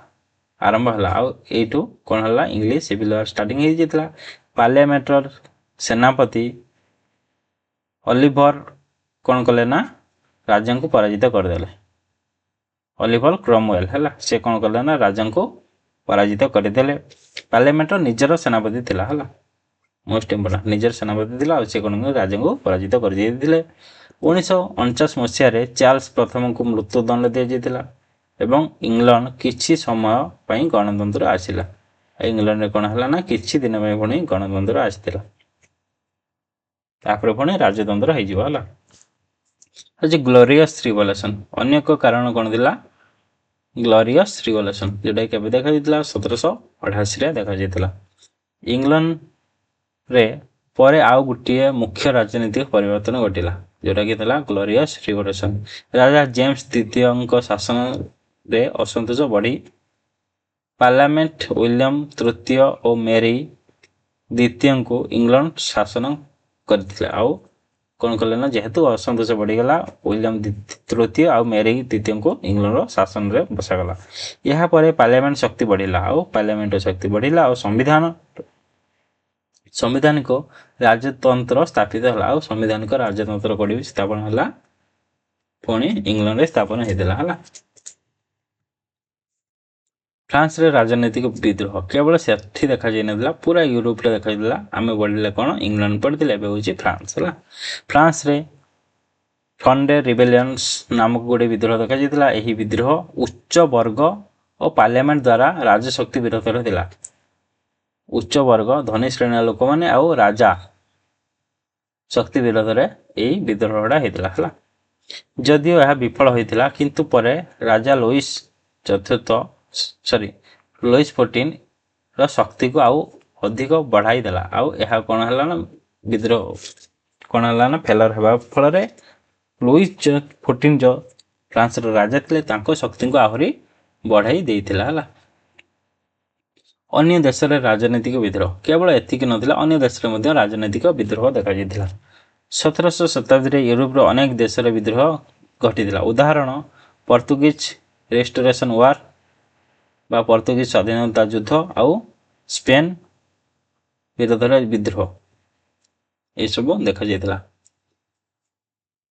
ଆରମ୍ଭ ହେଲା ଆଉ ଏଇଠୁ କ'ଣ ହେଲା ଇଂଲିଶ ସିଭିଲ ୱାର୍ ଷ୍ଟାର୍ଟିଂ ହେଇଯାଇଥିଲା। ପାର୍ଲାମେଣ୍ଟର ସେନାପତି ଅଲିଭର କ'ଣ କଲେ ନା ରାଜାଙ୍କୁ ପରାଜିତ କରିଦେଲେ। ଅଲିଭର କ୍ରମୱେଲ ହେଲା, ସେ କ'ଣ କଲେ ନା ରାଜାଙ୍କୁ ପରାଜିତ କରିଦେଲେ। ପାର୍ଲାମେଣ୍ଟର ନିଜର ସେନାପତି ଥିଲା ହେଲା, ମୋଷ୍ଟ ଇମ୍ପୋର୍ଟାଣ୍ଟ ନିଜର ସେନାପତି ଥିଲା ଆଉ ସେ କ'ଣ ରାଜାଙ୍କୁ ପରାଜିତ କରିଦେଇଥିଲେ। 1949 ମସିହାରେ ଚାର୍ଲସ ପ୍ରଥମଙ୍କୁ ମୃତ୍ୟୁଦଣ୍ଡ ଦିଆଯାଇଥିଲା ଏବଂ ଇଂଲଣ୍ଡ କିଛି ସମୟ ପାଇଁ ଗଣତନ୍ତ୍ର ଆସିଲା। ଇଂଲଣ୍ଡରେ କ'ଣ ହେଲା ନା କିଛି ଦିନ ପାଇଁ ପୁଣି ଗଣତନ୍ତ୍ର ଆସିଥିଲା, ତାପରେ ପୁଣି ରାଜତନ୍ତ୍ର ହେଇଯିବ ହେଲା। ହେଉଛି ଗ୍ଲୋରିୟସ୍ ରିଭଲ୍ୟୁସନ୍। ଅନ୍ୟ ଏକ କାରଣ କ'ଣ ଥିଲା? ଗ୍ଲୋରିୟସ୍ ରିଭଲ୍ୟୁସନ୍, ଯେଉଁଟାକି କେବେ ଦେଖାଯାଇଥିଲା 1788ରେ ଦେଖାଯାଇଥିଲା। ଇଂଲଣ୍ଡରେ ପରେ ଆଉ ଗୋଟିଏ ମୁଖ୍ୟ ରାଜନୈତିକ ପରିବର୍ତ୍ତନ ଘଟିଲା ଯେଉଁଟାକି ଥିଲା ଗ୍ଲୋରିୟସ୍ ରିଭଲ୍ୟୁସନ୍। ରାଜା ଜେମ୍ସ ଦ୍ୱିତୀୟଙ୍କ ଶାସନରେ ଅସନ୍ତୋଷ ବଢ଼ି ପାର୍ଲାମେଣ୍ଟ ୱିଲିୟମ ତୃତୀୟ ଓ ମେରୀ ଦ୍ୱିତୀୟଙ୍କୁ ଇଂଲଣ୍ଡ ଶାସନ କରିଥିଲେ। ଆଉ କ'ଣ କଲେ ନା ଯେହେତୁ ଅସନ୍ତୋଷ ବଢ଼ିଗଲା ୱିଲିୟମ ତୃତୀୟ ଆଉ ମେରୀ ଦ୍ୱିତୀୟଙ୍କୁ ଇଂଲଣ୍ଡର ଶାସନରେ ବସାଗଲା। ଏହାପରେ ପାର୍ଲାମେଣ୍ଟ ଶକ୍ତି ବଢ଼ିଲା ଆଉ ସାମ୍ବିଧାନିକ ରାଜତନ୍ତ୍ର ସ୍ଥାପିତ ହେଲା ଆଉ ସାମ୍ବିଧାନିକ ରାଜତନ୍ତ୍ର କୋଉଠି ବି ସ୍ଥାପନ ହେଲା? ପୁଣି ଇଂଲଣ୍ଡରେ ସ୍ଥାପନ ହେଇଥିଲା ହେଲା। ଫ୍ରାନ୍ସରେ ରାଜନୈତିକ ବିଦ୍ରୋହ କେବଳ ସେଠି ଦେଖାଯାଇନଥିଲା, ପୁରା ୟୁରୋପରେ ଦେଖାଯାଇଥିଲା। ଆମେ ପଢ଼ିଲେ କ'ଣ ଇଂଲଣ୍ଡ ପଢ଼ିଥିଲେ, ଏବେ ହେଉଛି ଫ୍ରାନ୍ସ ହେଲା। ଫ୍ରାନ୍ସରେ ଫ୍ରଣ୍ଡେ ରିବେଲିୟନ୍ସ ନାମକ ଗୋଟେ ବିଦ୍ରୋହ ଦେଖାଯାଇଥିଲା। ଏହି ବିଦ୍ରୋହ ଉଚ୍ଚ ବର୍ଗ ଓ ପାର୍ଲାମେଣ୍ଟ ଦ୍ୱାରା ରାଜଶକ୍ତି ବିରୋଧରେ ଥିଲା। ଉଚ୍ଚ ବର୍ଗ ଧନୀ ଶ୍ରେଣୀର ଲୋକମାନେ ଆଉ ରାଜା ଶକ୍ତି ବିରୋଧରେ ଏହି ବିଦ୍ରୋହଟା ହେଇଥିଲା ହେଲା। ଯଦିଓ ଏହା ବିଫଳ ହୋଇଥିଲା କିନ୍ତୁ ପରେ ରାଜା ଲୁଇସ୍ 14ର ଶକ୍ତିକୁ ଆଉ ଅଧିକ ବଢ଼ାଇ ଦେଲା ଆଉ ଏହା କ'ଣ ହେଲା ନା ବିଦ୍ରୋହ କ'ଣ ହେଲା ନା ଫେଲର ହେବା ଫଳରେ ଲୁଇସ୍ 14 ଯେଉଁ ଫ୍ରାନ୍ସର ରାଜା ଥିଲେ ତାଙ୍କ ଶକ୍ତିକୁ ଆହୁରି ବଢ଼ାଇ ଦେଇଥିଲା ହେଲା। ଅନ୍ୟ ଦେଶରେ ରାଜନୈତିକ ବିଦ୍ରୋହ କେବଳ ଏତିକି ନଥିଲା, ଅନ୍ୟ ଦେଶରେ ମଧ୍ୟ ରାଜନୈତିକ ବିଦ୍ରୋହ ଦେଖାଯାଇଥିଲା। 17ଶ ଶତାବ୍ଦୀରେ ୟୁରୋପର ଅନେକ ଦେଶରେ ବିଦ୍ରୋହ ଘଟିଥିଲା। ଉଦାହରଣ ପର୍ତ୍ତୁଗୀଜ ରେଷ୍ଟୋରେସନ୍ ୱାର୍ ବା ପର୍ତ୍ତୁଗୀଜ ସ୍ୱାଧୀନତା ଯୁଦ୍ଧ ଆଉ ସ୍ପେନ୍ ବିରୋଧରେ ବିଦ୍ରୋହ ଏସବୁ ଦେଖାଯାଇଥିଲା।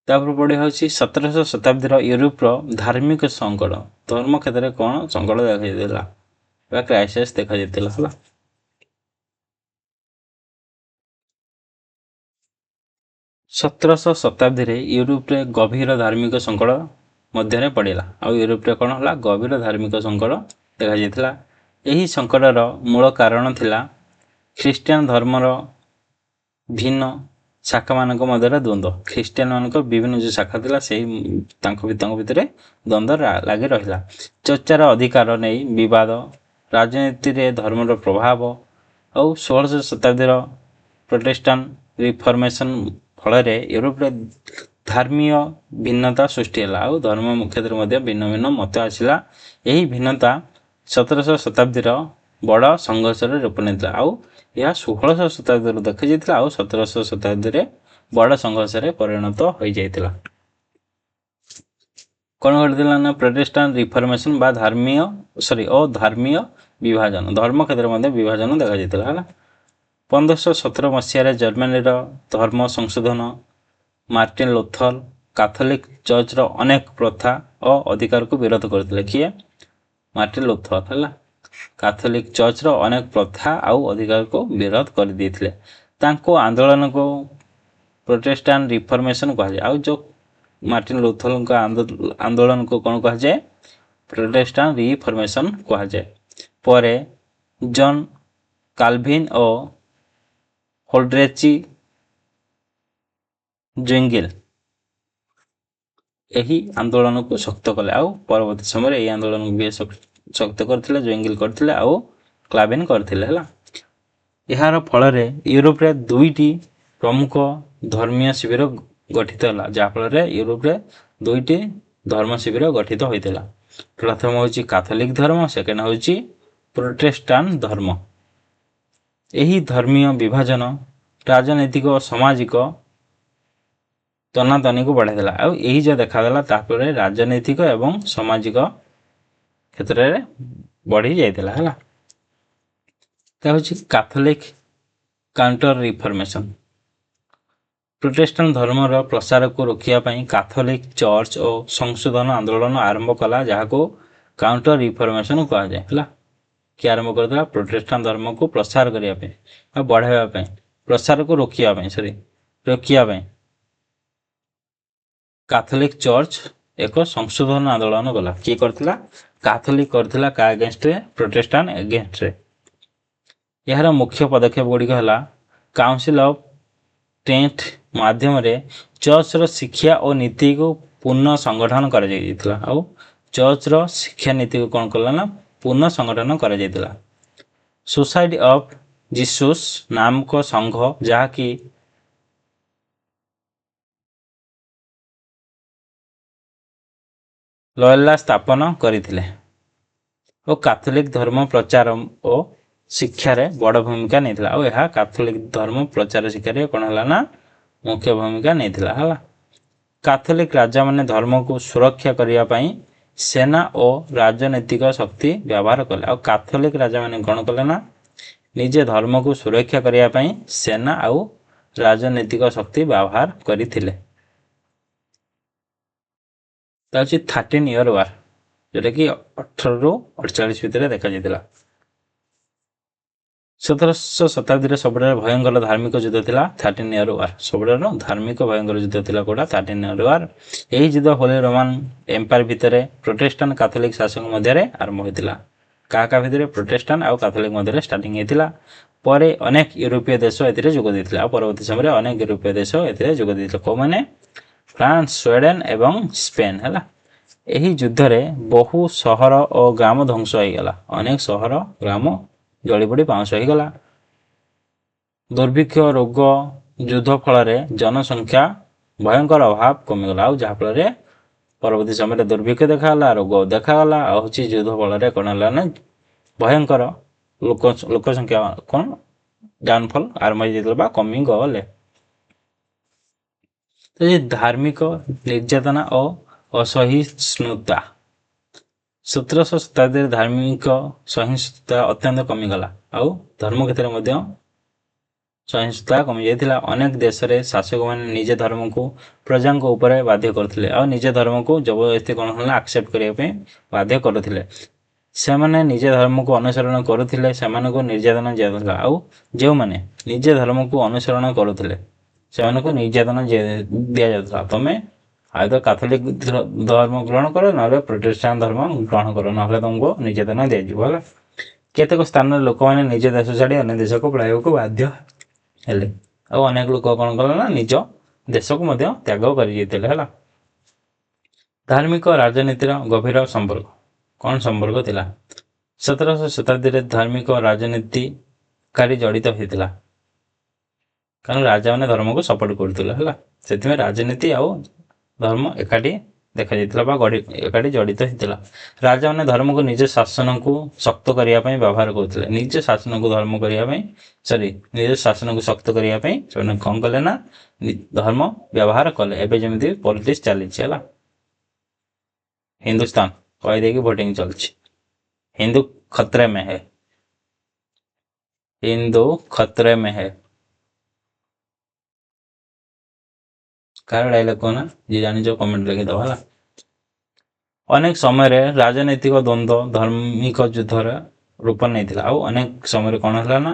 ତାପରେ ପଢ଼ିବା ହେଉଛି 17ଶ ଶତାବ୍ଦୀର ୟୁରୋପର ଧାର୍ମିକ ସଙ୍କଟ। ଧର୍ମ କ୍ଷେତ୍ରରେ କ'ଣ ସଙ୍କଟ ଦେଖାଯାଇଥିଲା ବା କ୍ରାଇସିସ୍ ଦେଖାଯାଇଥିଲା ହେଲା। ସତରଶ ଶତାବ୍ଦୀରେ ୟୁରୋପରେ ଗଭୀର ଧାର୍ମିକ ସଙ୍କଟ ମଧ୍ୟରେ ପଡ଼ିଲା ଆଉ ୟୁରୋପରେ କ'ଣ ହେଲା ଗଭୀର ଧାର୍ମିକ ସଙ୍କଟ ଦେଖାଯାଇଥିଲା। ଏହି ସଙ୍କଟର ମୂଳ କାରଣ ଥିଲା ଖ୍ରୀଷ୍ଟିଆନ ଧର୍ମର ଭିନ୍ନ ଶାଖାମାନଙ୍କ ମଧ୍ୟରେ ଦ୍ୱନ୍ଦ୍ୱ। ଖ୍ରୀଷ୍ଟିଆନମାନଙ୍କ ବିଭିନ୍ନ ଯେଉଁ ଶାଖା ଥିଲା ସେଇ ତାଙ୍କ ଭିତରେ ଦ୍ୱନ୍ଦ୍ୱ ଲାଗି ରହିଲା। ଚର୍ଚ୍ଚାର ଅଧିକାର ନେଇ ବିବାଦ, ରାଜନୀତିରେ ଧର୍ମର ପ୍ରଭାବ ଆଉ 16ଶ ଶତାବ୍ଦୀର ପ୍ରୋଟେଷ୍ଟାଣ୍ଟ ରିଫର୍ମେସନ୍ ଫଳରେ ୟୁରୋପରେ ଧର୍ମୀୟ ଭିନ୍ନତା ସୃଷ୍ଟି ହେଲା ଆଉ ଧର୍ମ କ୍ଷେତ୍ରରେ ମଧ୍ୟ ଭିନ୍ନ ଭିନ୍ନ ମତ ଆସିଲା। ଏହି ଭିନ୍ନତା 17ଶ ଶତାବ୍ଦୀର ବଡ଼ ସଂଘର୍ଷରେ ରୂପ ନେଇଥିଲା ଆଉ ଏହା 16ଶ ଶତାବ୍ଦୀରେ ଦେଖାଯାଇଥିଲା ଆଉ 17ଶ ଶତାବ୍ଦୀରେ ବଡ଼ ସଂଘର୍ଷରେ ପରିଣତ ହୋଇଯାଇଥିଲା। କ'ଣ ଘଟିଥିଲା ନା ପ୍ରୋଟେଷ୍ଟାଣ୍ଟ ରିଫର୍ମେସନ୍ ବା ଧର୍ମୀୟ ବିଭାଜନ, ଧର୍ମ କ୍ଷେତ୍ରରେ ମଧ୍ୟ ବିଭାଜନ ଦେଖାଯାଇଥିଲା ହେଲା। 1517 ମସିହାରେ ଜର୍ମାନୀର ଧର୍ମ ସଂଶୋଧନ ମାର୍ଟିନ୍ ଲୁଥର କାଥୋଲିକ ଚର୍ଚ୍ଚର ଅନେକ ପ୍ରଥା ଓ ଅଧିକାରକୁ ବିରୋଧ କରିଥିଲେ। କିଏ? ମାର୍ଟିନ୍ ଲୁଥର ହେଲା। କାଥୋଲିକ ଚର୍ଚ୍ଚର ଅନେକ ପ୍ରଥା ଆଉ ଅଧିକାରକୁ ବିରୋଧ କରିଦେଇଥିଲେ। ତାଙ୍କ ଆନ୍ଦୋଳନକୁ ପ୍ରୋଟେଷ୍ଟାଣ୍ଟ ରିଫର୍ମେସନ୍ କୁହାଯାଏ। ଆଉ ଯେଉଁ ମାର୍ଟିନ୍ ଲୁଥରଙ୍କ ଆନ୍ଦୋଳନକୁ କ'ଣ କୁହାଯାଏ? ପ୍ରୋଟେଷ୍ଟାଣ୍ଟ ରିଫର୍ମେସନ୍ କୁହାଯାଏ। ପରେ ଜନ୍ କାଲଭିନ୍ ଓ ହୋଲ୍ଡ୍ରେଚି ଜୁଇଙ୍ଗିଲ୍ ଏହି ଆନ୍ଦୋଳନକୁ ଶକ୍ତ କଲେ। ଆଉ ପରବର୍ତ୍ତୀ ସମୟରେ ଏହି ଆନ୍ଦୋଳନକୁ ବି ଶକ୍ତ କରିଥିଲେ, ଜୁଇଙ୍ଗିଲ୍ କରିଥିଲେ ଆଉ କ୍ଲାଭିନ୍ କରିଥିଲେ ହେଲା। ଏହାର ଫଳରେ ୟୁରୋପରେ 2ଟି ପ୍ରମୁଖ ଧର୍ମୀୟ ଶିବିର ଗଠିତ ହେଲା, ଯାହାଫଳରେ ୟୁରୋପରେ 2ଟି ଧର୍ମ ଶିବିର ଗଠିତ ହୋଇଥିଲା। ପ୍ରଥମ ହେଉଛି କାଥୋଲିକ ଧର୍ମ, ସେକେଣ୍ଡ ହେଉଛି ପ୍ରୋଟେଷ୍ଟାଣ୍ଟ ଧର୍ମ। ଏହି ଧର୍ମୀୟ ବିଭାଜନ ରାଜନୈତିକ ଓ ସାମାଜିକ ତନାତନିକୁ ବଢ଼ାଇଥିଲା। ଆଉ ଏହି ଯେଉଁ ଦେଖାଗଲା ତାପରେ ରାଜନୈତିକ ଏବଂ ସାମାଜିକ କ୍ଷେତ୍ରରେ ବଢ଼ି ଯାଇଥିଲା ହେଲା। ତା ହେଉଛି କାଥୋଲିକ କାଉଣ୍ଟର ରିଫର୍ମେସନ୍। ପ୍ରୋଟେଷ୍ଟାଣ୍ଟ ଧର୍ମର ପ୍ରସାରକୁ ରୋକିବା ପାଇଁ କାଥୋଲିକ ଚର୍ଚ୍ଚ ଓ ସଂଶୋଧନ ଆନ୍ଦୋଳନ ଆରମ୍ଭ କଲା, ଯାହାକୁ କାଉଣ୍ଟର ରିଫର୍ମେସନ୍ କୁହାଯାଏ ହେଲା। କିଏ ଆରମ୍ଭ କରିଥିଲା? ପ୍ରୋଟେଷ୍ଟାଣ୍ଟ ଧର୍ମକୁ ପ୍ରସାର କରିବା ପାଇଁ ଆଉ ବଢ଼ାଇବା ପାଇଁ, ପ୍ରସାରକୁ ରୋକିବା ପାଇଁ କାଥୋଲିକ ଚର୍ଚ୍ଚ ଏକ ସଂଶୋଧନ ଆନ୍ଦୋଳନ କଲା। କିଏ କରିଥିଲା? କାଥୋଲିକ କରିଥିଲା। କାହା ଏଗେନ୍ଷ୍ଟରେ? ପ୍ରୋଟେଷ୍ଟାଣ୍ଟ ଏଗେନ୍ଷ୍ଟରେ। ଏହାର ମୁଖ୍ୟ ପଦକ୍ଷେପ ଗୁଡ଼ିକ ହେଲା କାଉନସିଲ୍ ଅଫ୍ ଟ୍ରେଣ୍ଟ ମାଧ୍ୟମରେ ଚର୍ଚ୍ଚର ଶିକ୍ଷା ଓ ନୀତିକୁ ପୁନଃ ସଂଗଠନ କରାଯାଇଥିଲା। ଆଉ ଚର୍ଚ୍ଚର ଶିକ୍ଷା ନୀତିକୁ କ'ଣ କଲା ନା ପୁନଃ ସଂଗଠନ କରାଯାଇଥିଲା। ସୋସାଇଟି ଅଫ୍ ଜିସୁସ୍ ନାମକ ସଂଘ, ଯାହାକି ଲୟଲା ସ୍ଥାପନ କରିଥିଲେ ଓ କାଥୋଲିକ ଧର୍ମ ପ୍ରଚାର ଓ ଶିକ୍ଷାରେ ବଡ଼ ଭୂମିକା ନେଇଥିଲା। ଆଉ ଏହା କାଥୋଲିକ ଧର୍ମ ପ୍ରଚାର ଶିକ୍ଷାରେ କ'ଣ ହେଲା ନା ମୁଖ୍ୟ ଭୂମିକା ନେଇଥିଲା ହେଲା। କାଥୋଲିକ ରାଜାମାନେ ଧର୍ମକୁ ସୁରକ୍ଷା କରିବା ପାଇଁ ସେନା ଓ ରାଜନୈତିକ ଶକ୍ତି ବ୍ୟବହାର କଲେ। ଆଉ କାଥୋଲିକ ରାଜାମାନେ କ'ଣ କଲେ ନା ନିଜେ ଧର୍ମକୁ ସୁରକ୍ଷା କରିବା ପାଇଁ ସେନା ଆଉ ରାଜନୈତିକ ଶକ୍ତି ବ୍ୟବହାର କରିଥିଲେ। ତା ହେଉଛି 13 ଇୟର ୱାର, ଯେଉଁଟାକି 18ରୁ 48 ଭିତରେ ଦେଖାଯାଇଥିଲା। 17ଶ ଶତାବ୍ଦୀରେ ସବୁଠାରୁ ଭୟଙ୍କର ଧାର୍ମିକ ଯୁଦ୍ଧ ଥିଲା 13 ଇୟର ୱାର। ସବୁଠାରୁ ଧାର୍ମିକ ଭୟଙ୍କର ଯୁଦ୍ଧ ଥିଲା କୋଉଟା? 13 ଇୟର ୱାର। ଏହି ଯୁଦ୍ଧ ହୋଲି ରୋମାନ ଏମ୍ପାୟାର ଭିତରେ ପ୍ରୋଟେଷ୍ଟାଣ୍ଟ କାଥୋଲିକ ଶାସକ ମଧ୍ୟରେ ଆରମ୍ଭ ହୋଇଥିଲା। କାହା ଭିତରେ? ପ୍ରୋଟେଷ୍ଟାଣ୍ଟ ଆଉ କାଥୋଲିକ ମଧ୍ୟରେ ଷ୍ଟାର୍ଟିଂ ହେଇଥିଲା। ପରେ ଅନେକ ୟୁରୋପୀୟ ଦେଶ ଏଥିରେ ଯୋଗ ଦେଇଥିଲେ। ଆଉ ପରବର୍ତ୍ତୀ ସମୟରେ ଅନେକ ୟୁରୋପୀୟ ଦେଶ ଏଥିରେ ଯୋଗ ଦେଇଥିଲେ। କେଉଁମାନେ? ଫ୍ରାନ୍ସ, ସ୍ୱିଡେନ ଏବଂ ସ୍ପେନ୍ ହେଲା। ଏହି ଯୁଦ୍ଧରେ ବହୁ ସହର ଓ ଗ୍ରାମ ଧ୍ୱଂସ ହୋଇଗଲା। ଅନେକ ସହର ଗ୍ରାମ ଜଳିପୋଡ଼ି ପାଉଁଶ ହୋଇଗଲା। ଦୁର୍ଭିକ୍ଷ, ରୋଗ, ଯୁଦ୍ଧ ଫଳରେ ଜନସଂଖ୍ୟା ଭୟଙ୍କର ଅଭାବ କମିଗଲା। ଆଉ ଯାହାଫଳରେ ପରବର୍ତ୍ତୀ ସମୟରେ ଦୁର୍ଭିକ୍ଷ ଦେଖାଗଲା, ରୋଗ ଦେଖାଗଲା, ଆଉ ହେଉଛି ଯୁଦ୍ଧ ଫଳରେ କ'ଣ ହେଲା ନା ଭୟଙ୍କର ଲୋକ ସଂଖ୍ୟା କ'ଣ ଡାଉନଫଲ୍ ଆରମ୍ଭ ହେଇଯାଇଥିଲା ବା କମିଗଲେ। ଧାର୍ମିକ ନିର୍ଯାତନା ଓ ଅସହିଷ୍ଣୁତା। 17ଶ ଶତାବ୍ଦୀରେ ଧାର୍ମିକ ସହିଷ୍ଣୁତା ଅତ୍ୟନ୍ତ କମିଗଲା। ଆଉ ଧର୍ମ କ୍ଷେତ୍ରରେ ମଧ୍ୟ ସହିଷ୍ଣୁତା କମିଯାଇଥିଲା। ଅନେକ ଦେଶରେ ଶାସକମାନେ ନିଜ ଧର୍ମକୁ ପ୍ରଜାଙ୍କ ଉପରେ ବାଧ୍ୟ କରୁଥିଲେ। ଆଉ ନିଜ ଧର୍ମକୁ ଜବରଦସ୍ତି କ'ଣ ହେଲା ଆକ୍ସେପ୍ଟ କରିବା ପାଇଁ ବାଧ୍ୟ କରୁଥିଲେ। ସେମାନେ ନିଜ ଧର୍ମକୁ ଅନୁସରଣ କରୁଥିଲେ, ସେମାନଙ୍କୁ ନିର୍ଯାତନା ଦିଆଯାଉଥିଲା। ଆଉ ଯେଉଁମାନେ ନିଜ ଧର୍ମକୁ ଅନୁସରଣ କରୁଥିଲେ ସେମାନଙ୍କୁ ନିର୍ଯାତନା ଦିଆଯାଉଥିଲା। ତମେ ଆଇଦର କାଥୋଲିକ ଧର୍ମ ଗ୍ରହଣ କର, ନହେଲେ ପ୍ରୋଟେଷ୍ଟାଣ୍ଟ ଧର୍ମ ଗ୍ରହଣ କର, ନହେଲେ ତମକୁ ନିର୍ଯାତନା ଦିଆଯିବ ହେଲା। କେତେକ ସ୍ଥାନରେ ଲୋକମାନେ ନିଜ ଦେଶ ଛାଡ଼ି ଅନ୍ୟ ଦେଶକୁ ପଳାଇବାକୁ ବାଧ୍ୟ ହେଲେ। ଆଉ ଅନେକ ଲୋକ କ'ଣ କଲେ ନା ନିଜ ଦେଶକୁ ମଧ୍ୟ ତ୍ୟାଗ କରିଯାଇଥିଲେ ହେଲା। ଧାର୍ମିକ ରାଜନୀତିର ଗଭୀର ସମ୍ପର୍କ। କ'ଣ ସମ୍ପର୍କ ଥିଲା? 17ଶ ଶତାବ୍ଦୀରେ ଧାର୍ମିକ ରାଜନୀତିକାରୀ ଜଡ଼ିତ ହୋଇଥିଲା, କାରଣ ରାଜାମାନେ ଧର୍ମକୁ ସପୋର୍ଟ କରୁଥିଲେ ହେଲା। ସେଥିପାଇଁ ରାଜନୀତି ଆଉ ଧର୍ମ ଏକାଠି ଦେଖାଯାଇଥିଲା ବା ଏକାଠି ଜଡ଼ିତ ହୋଇଥିଲା। ରାଜାମାନେ ଧର୍ମକୁ ନିଜ ଶାସନକୁ ଶକ୍ତ କରିବା ପାଇଁ ବ୍ୟବହାର କରୁଥିଲେ। ନିଜ ଶାସନକୁ ଶକ୍ତ କରିବା ପାଇଁ ସେମାନେ କ'ଣ କଲେ ନା ଧର୍ମ ବ୍ୟବହାର କଲେ। ଏବେ ଯେମିତି ପଲିଟିକ୍ସ ଚାଲିଛି ହେଲା, ହିନ୍ଦୁସ୍ତାନ କହିଦେଇକି ଭୋଟିଂ ଚାଲିଛି, ହିନ୍ଦୁ ଖତ୍ରେ ମେ ହେ। हिंदू खतरे में है। कार डायलॉग को ना जी जानी जो कमेंट लिखिदब है। अनेक समय राजनैतिक द्वंद्व धार्मिक युद्धर रूप नहीं अनेक समय कौन है ना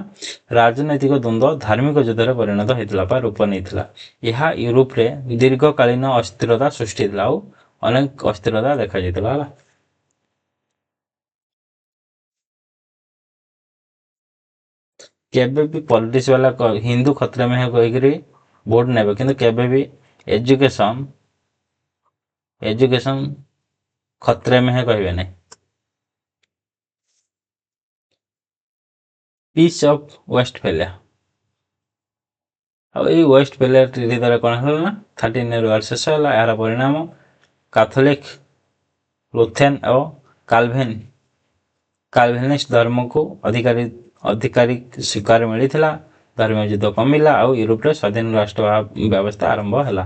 राजनैतिक द्वंद्व धार्मिक युद्धर परिणत होता रूप नहीं यह यूरोप रे दीर्घकालीन अस्थिरता सृष्टि अनेक अस्थिरता देखा है। केबे भी पॉलिटिक्स वाला हिंदू खतरे में है कहीकि वोट नेबे किंतु केबे भी एजुकेशन एजुकेशन खतरे में है कहबे नहीं। पीस ऑफ वेस्टफेलिया ଆଉ ଏଇ ୱେଷ୍ଟଫେଲିଆ ଟ୍ରିଟି ଦ୍ୱାରା କ'ଣ ହେଲା ନା 13 ୱାର ଶେଷ ହେଲା। ଏହାର ପରିଣାମ କାଥୋଲିକ ଲୁଥେରାନ ଓ କାଲଭିନିଷ୍ଟ ଧର୍ମକୁ ଅଧିକାରୀ ସ୍ୱୀକାର ମିଳିଥିଲା। ଧର୍ମୀୟ ଯୁଦ୍ଧ କମିଲା ଆଉ ୟୁରୋପରେ ସ୍ୱାଧୀନ ରାଷ୍ଟ୍ର ବ୍ୟବସ୍ଥା ଆରମ୍ଭ ହେଲା।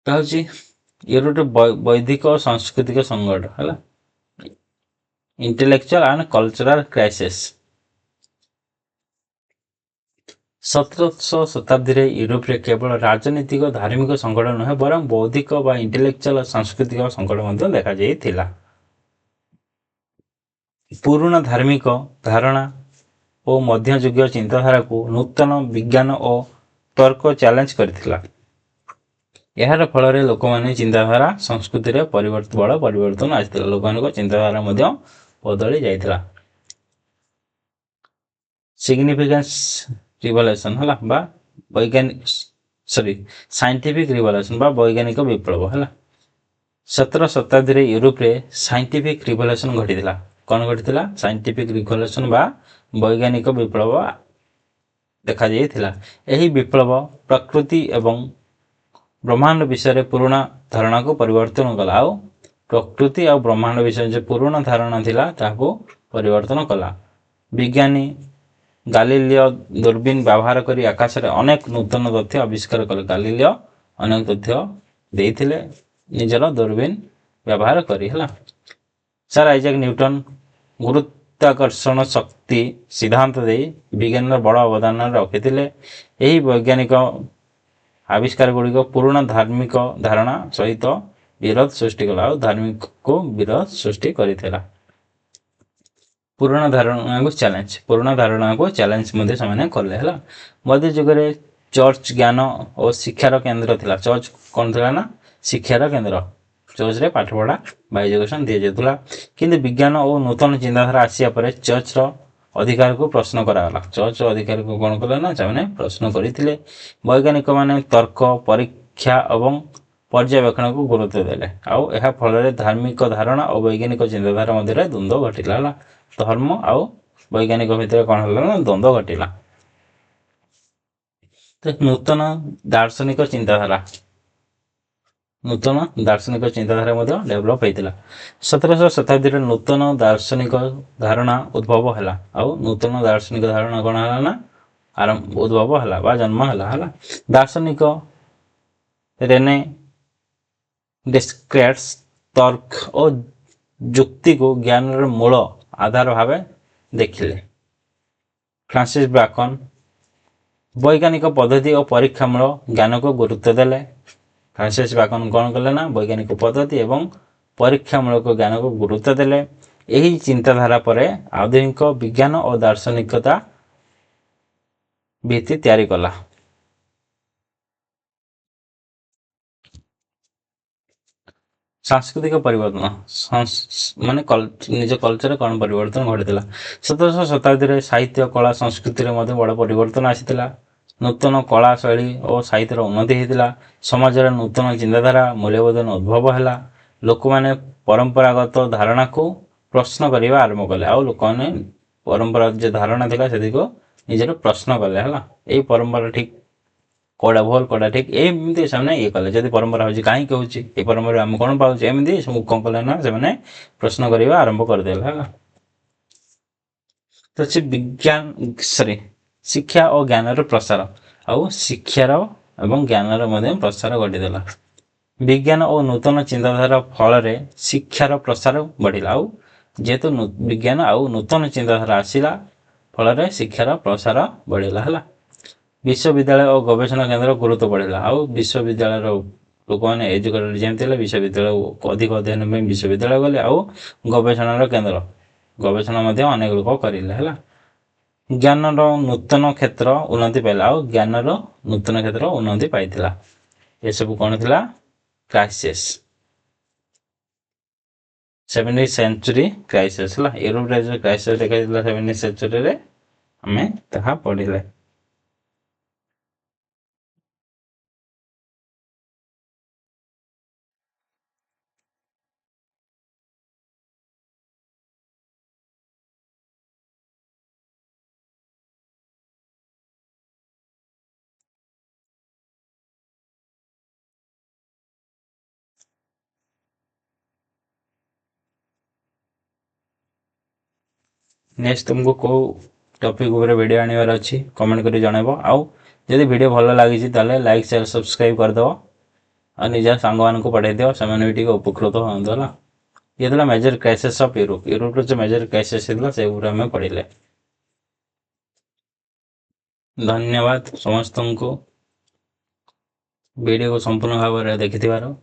ହେଉଛି ୟୁରୋପରେ ବୌଦ୍ଧିକ ଓ ସାଂସ୍କୃତିକ ସଂକଟ ହେଲା। इंटेलेक्चुअल एंड कल्चरल क्राइसिस 1700 शताब्दी यूरोप रे केवल राजनीतिक धार्मिक संकट नुहे बर बौद्धिक व इंटेलेक्चुअल सांस्कृतिक संकट देखा जाइथिला। पुराना धार्मिक धारणा और मध्ययुगीय चिंताधारा को नूतन विज्ञान और तर्क चैलेंज करथिला। यार फल लोक मैंने चिंताधारा संस्कृति रे बड़ परिवर्तन आसाला। लोक चिंताधारा बदली जाइथिला। सिग्निफिकेंस रिवोल्यूशन है वैज्ञानिक साइंटिफिक रिवोल्यूशन वैज्ञानिक विप्लव है। 17 शताब्दी यूरोप रे साइंटिफिक रिवोल्यूशन घटी कौन घटी साइंटिफिक रिवोल्यूशन वैज्ञानिक विप्लव देखा जाइथिला। यही विप्लव प्रकृति एवं ब्रह्मांड विषय पुराना धारणा को परिवर्तन कला। आउ प्रकृति और ब्रह्मांड विषय जो पुराना धारणा थिला ताको परिवर्तन कला। विज्ञानी गालिलियो दूरबीन व्यवहार करी आकाश रे अनेक नूतन तथ्य आविष्कार कले। गालिलियो अनेक तथ्य देइथिले निजर दूरबीन व्यवहार करी हला। सर आइजैक न्यूटन गुरुत्वाकर्षण शक्ति सिद्धांत दे विज्ञान बड़ अवदान रखिथिले। यही वैज्ञानिक आविष्कार गुड़िक पुराना धार्मिक धारणा सहित विरोध सृष्टि कला और धार्मिक को विरोध सृष्टि करिथिला। पुराना धारणा को चैलेंज मध्य से कले है। मध्य जुगे चर्च ज्ञान और शिक्षार केन्द्र थिला। चर्च कौन थिला ना शिक्षार केन्द्र। चर्च रे पाठ पढ़ा बा एजुकेशन दि जाता किंतु विज्ञान और नूतन चिंताधारा आसिया पर चर्च रो अधिकार को प्रश्न कराला। चर्च अधिकार को कौन कले ना से प्रश्न करते। वैज्ञानिक माने तर्क परीक्षा और पर्यवेक्षण को गुरुत्व देले। आउ यह फल धार्मिक धारणा और वैज्ञानिक चिंताधारा मध्य द्वंद्व घटिला। धर्म आउ वैज्ञानिक भितर कौन है द्वंद्व घटिला। तो नूतन दार्शनिक चिंताधारा डेभलप होता। 1700 शताब्दी नूतन दार्शनिक धारणा उद्भव है। आउ नूतन दार्शनिक धारणा कौन है ना आरंभ उद्भव है जन्म है। दार्शनिक रेने डेस्क्रेट्स तर्क और जुक्ति को ज्ञान मूल आधार भाव देखिले। फ्रांसिस बैकन वैज्ञानिक पद्धति और परीक्षामूलक ज्ञान को गुरुत्व देले। फ्रांसिस बैकन कौन कले ना वैज्ञानिक पद्धति एवं परीक्षामूलक ज्ञान को गुरुत्व देले। यही चिंताधारा पर आधुनिक विज्ञान और दार्शनिकता भित्ति तैयारी कला। सांस्कृतिक परिवर्तन माने निज कल्चर कौन परिवर्तन घटी। 1700 शताब्दी साहित्य कला संस्कृति बड़ परिवर्तन आसाला। नूतन कला शैली और साहित्य उन्नति होता। समाज नूतन चिंताधारा मूल्यबोधन उद्भव है। लोक मैंने परंपरागत धारणा को प्रश्न करने आरंभ कले। आउ लोक मैंने परंपरा जो धारणा था से निजर प्रश्न कले है। यही परंपरा ठीक कौड़ा भल कौड़ा ठीक एमती से ये कले। जब परंपरा हो कहीं ये परंपरा आम कौन पाचे एमती सब कौन कले ना से प्रश्न करने आरंभ करदे है। तो विज्ञान शिक्षा और ज्ञान प्रसार आउ शिक्षार एवं ज्ञान प्रसार घटीदेला। ବିଜ୍ଞାନ ଓ ନୂତନ ଚିନ୍ତାଧାରା ଫଳରେ ଶିକ୍ଷାର ପ୍ରସାର ବଢ଼ିଲା। ଆଉ ଯେହେତୁ ବିଜ୍ଞାନ ଆଉ ନୂତନ ଚିନ୍ତାଧାରା ଆସିଲା ଫଳରେ ଶିକ୍ଷାର ପ୍ରସାର ବଢ଼ିଲା ହେଲା। ବିଶ୍ୱବିଦ୍ୟାଳୟ ଓ ଗବେଷଣା କେନ୍ଦ୍ର ଗୁରୁତ୍ୱ ବଢ଼ିଲା। ଆଉ ବିଶ୍ୱବିଦ୍ୟାଳୟର ଲୋକମାନେ ଏଜୁକେଟେଡ୍ ଯେମିତି ହେଲେ ବିଶ୍ୱବିଦ୍ୟାଳୟ ଅଧିକ ଅଧ୍ୟୟନ ପାଇଁ ବିଶ୍ୱବିଦ୍ୟାଳୟ ଗଲେ। ଆଉ ଗବେଷଣାର କେନ୍ଦ୍ର ଗବେଷଣା ମଧ୍ୟ ଅନେକ ଲୋକ କରିଲେ ହେଲା। ଜ୍ଞାନର ନୂତନ କ୍ଷେତ୍ର ଉନ୍ନତି ପାଇଲା। ଆଉ ଜ୍ଞାନର ନୂତନ କ୍ଷେତ୍ର ଉନ୍ନତି ପାଇଥିଲା। ଏସବୁ କ'ଣ ଥିଲା? କ୍ରାଇସିସ୍, 17th ସେଞ୍ଚୁରୀ କ୍ରାଇସିସ୍ ହେଲା। ୟୁରୋପରେ ଯେଉଁ କ୍ରାଇସିସ୍ ଦେଖାଯାଇଥିଲା 17th ସେଞ୍ଚୁରୀରେ ଆମେ ତାହା ପଢ଼ିଲେ। ନେକ୍ସଟ ତୁମକୁ କେଉଁ ଟପିକ୍ ଉପରେ ଭିଡ଼ିଓ ଆଣିବାର ଅଛି କମେଣ୍ଟ କରି ଜଣାଇବ। ଆଉ ଯଦି ଭିଡ଼ିଓ ଭଲ ଲାଗିଛି ତାହେଲେ ଲାଇକ୍ ସେୟାର ସବସ୍କ୍ରାଇବ୍ କରିଦେବ। ଆଉ ନିଜ ସାଙ୍ଗମାନଙ୍କୁ ପଠାଇଦିଅ, ସେମାନେ ବି ଟିକେ ଉପକୃତ ହୁଅନ୍ତୁ ହେଲା। ଇଏ ଥିଲା ମେଜର କ୍ରାଇସିସ୍ ଅଫ୍ ୟୁରୋପ। ୟୁରୋପର ଯେଉଁ ମେଜର କ୍ରାଇସିସ୍ ଥିଲା ସେ ଉପରେ ଆମେ ପଢ଼ିଲେ। ଧନ୍ୟବାଦ ସମସ୍ତଙ୍କୁ ଭିଡ଼ିଓକୁ ସମ୍ପୂର୍ଣ୍ଣ ଭାବରେ ଦେଖିଥିବାରୁ।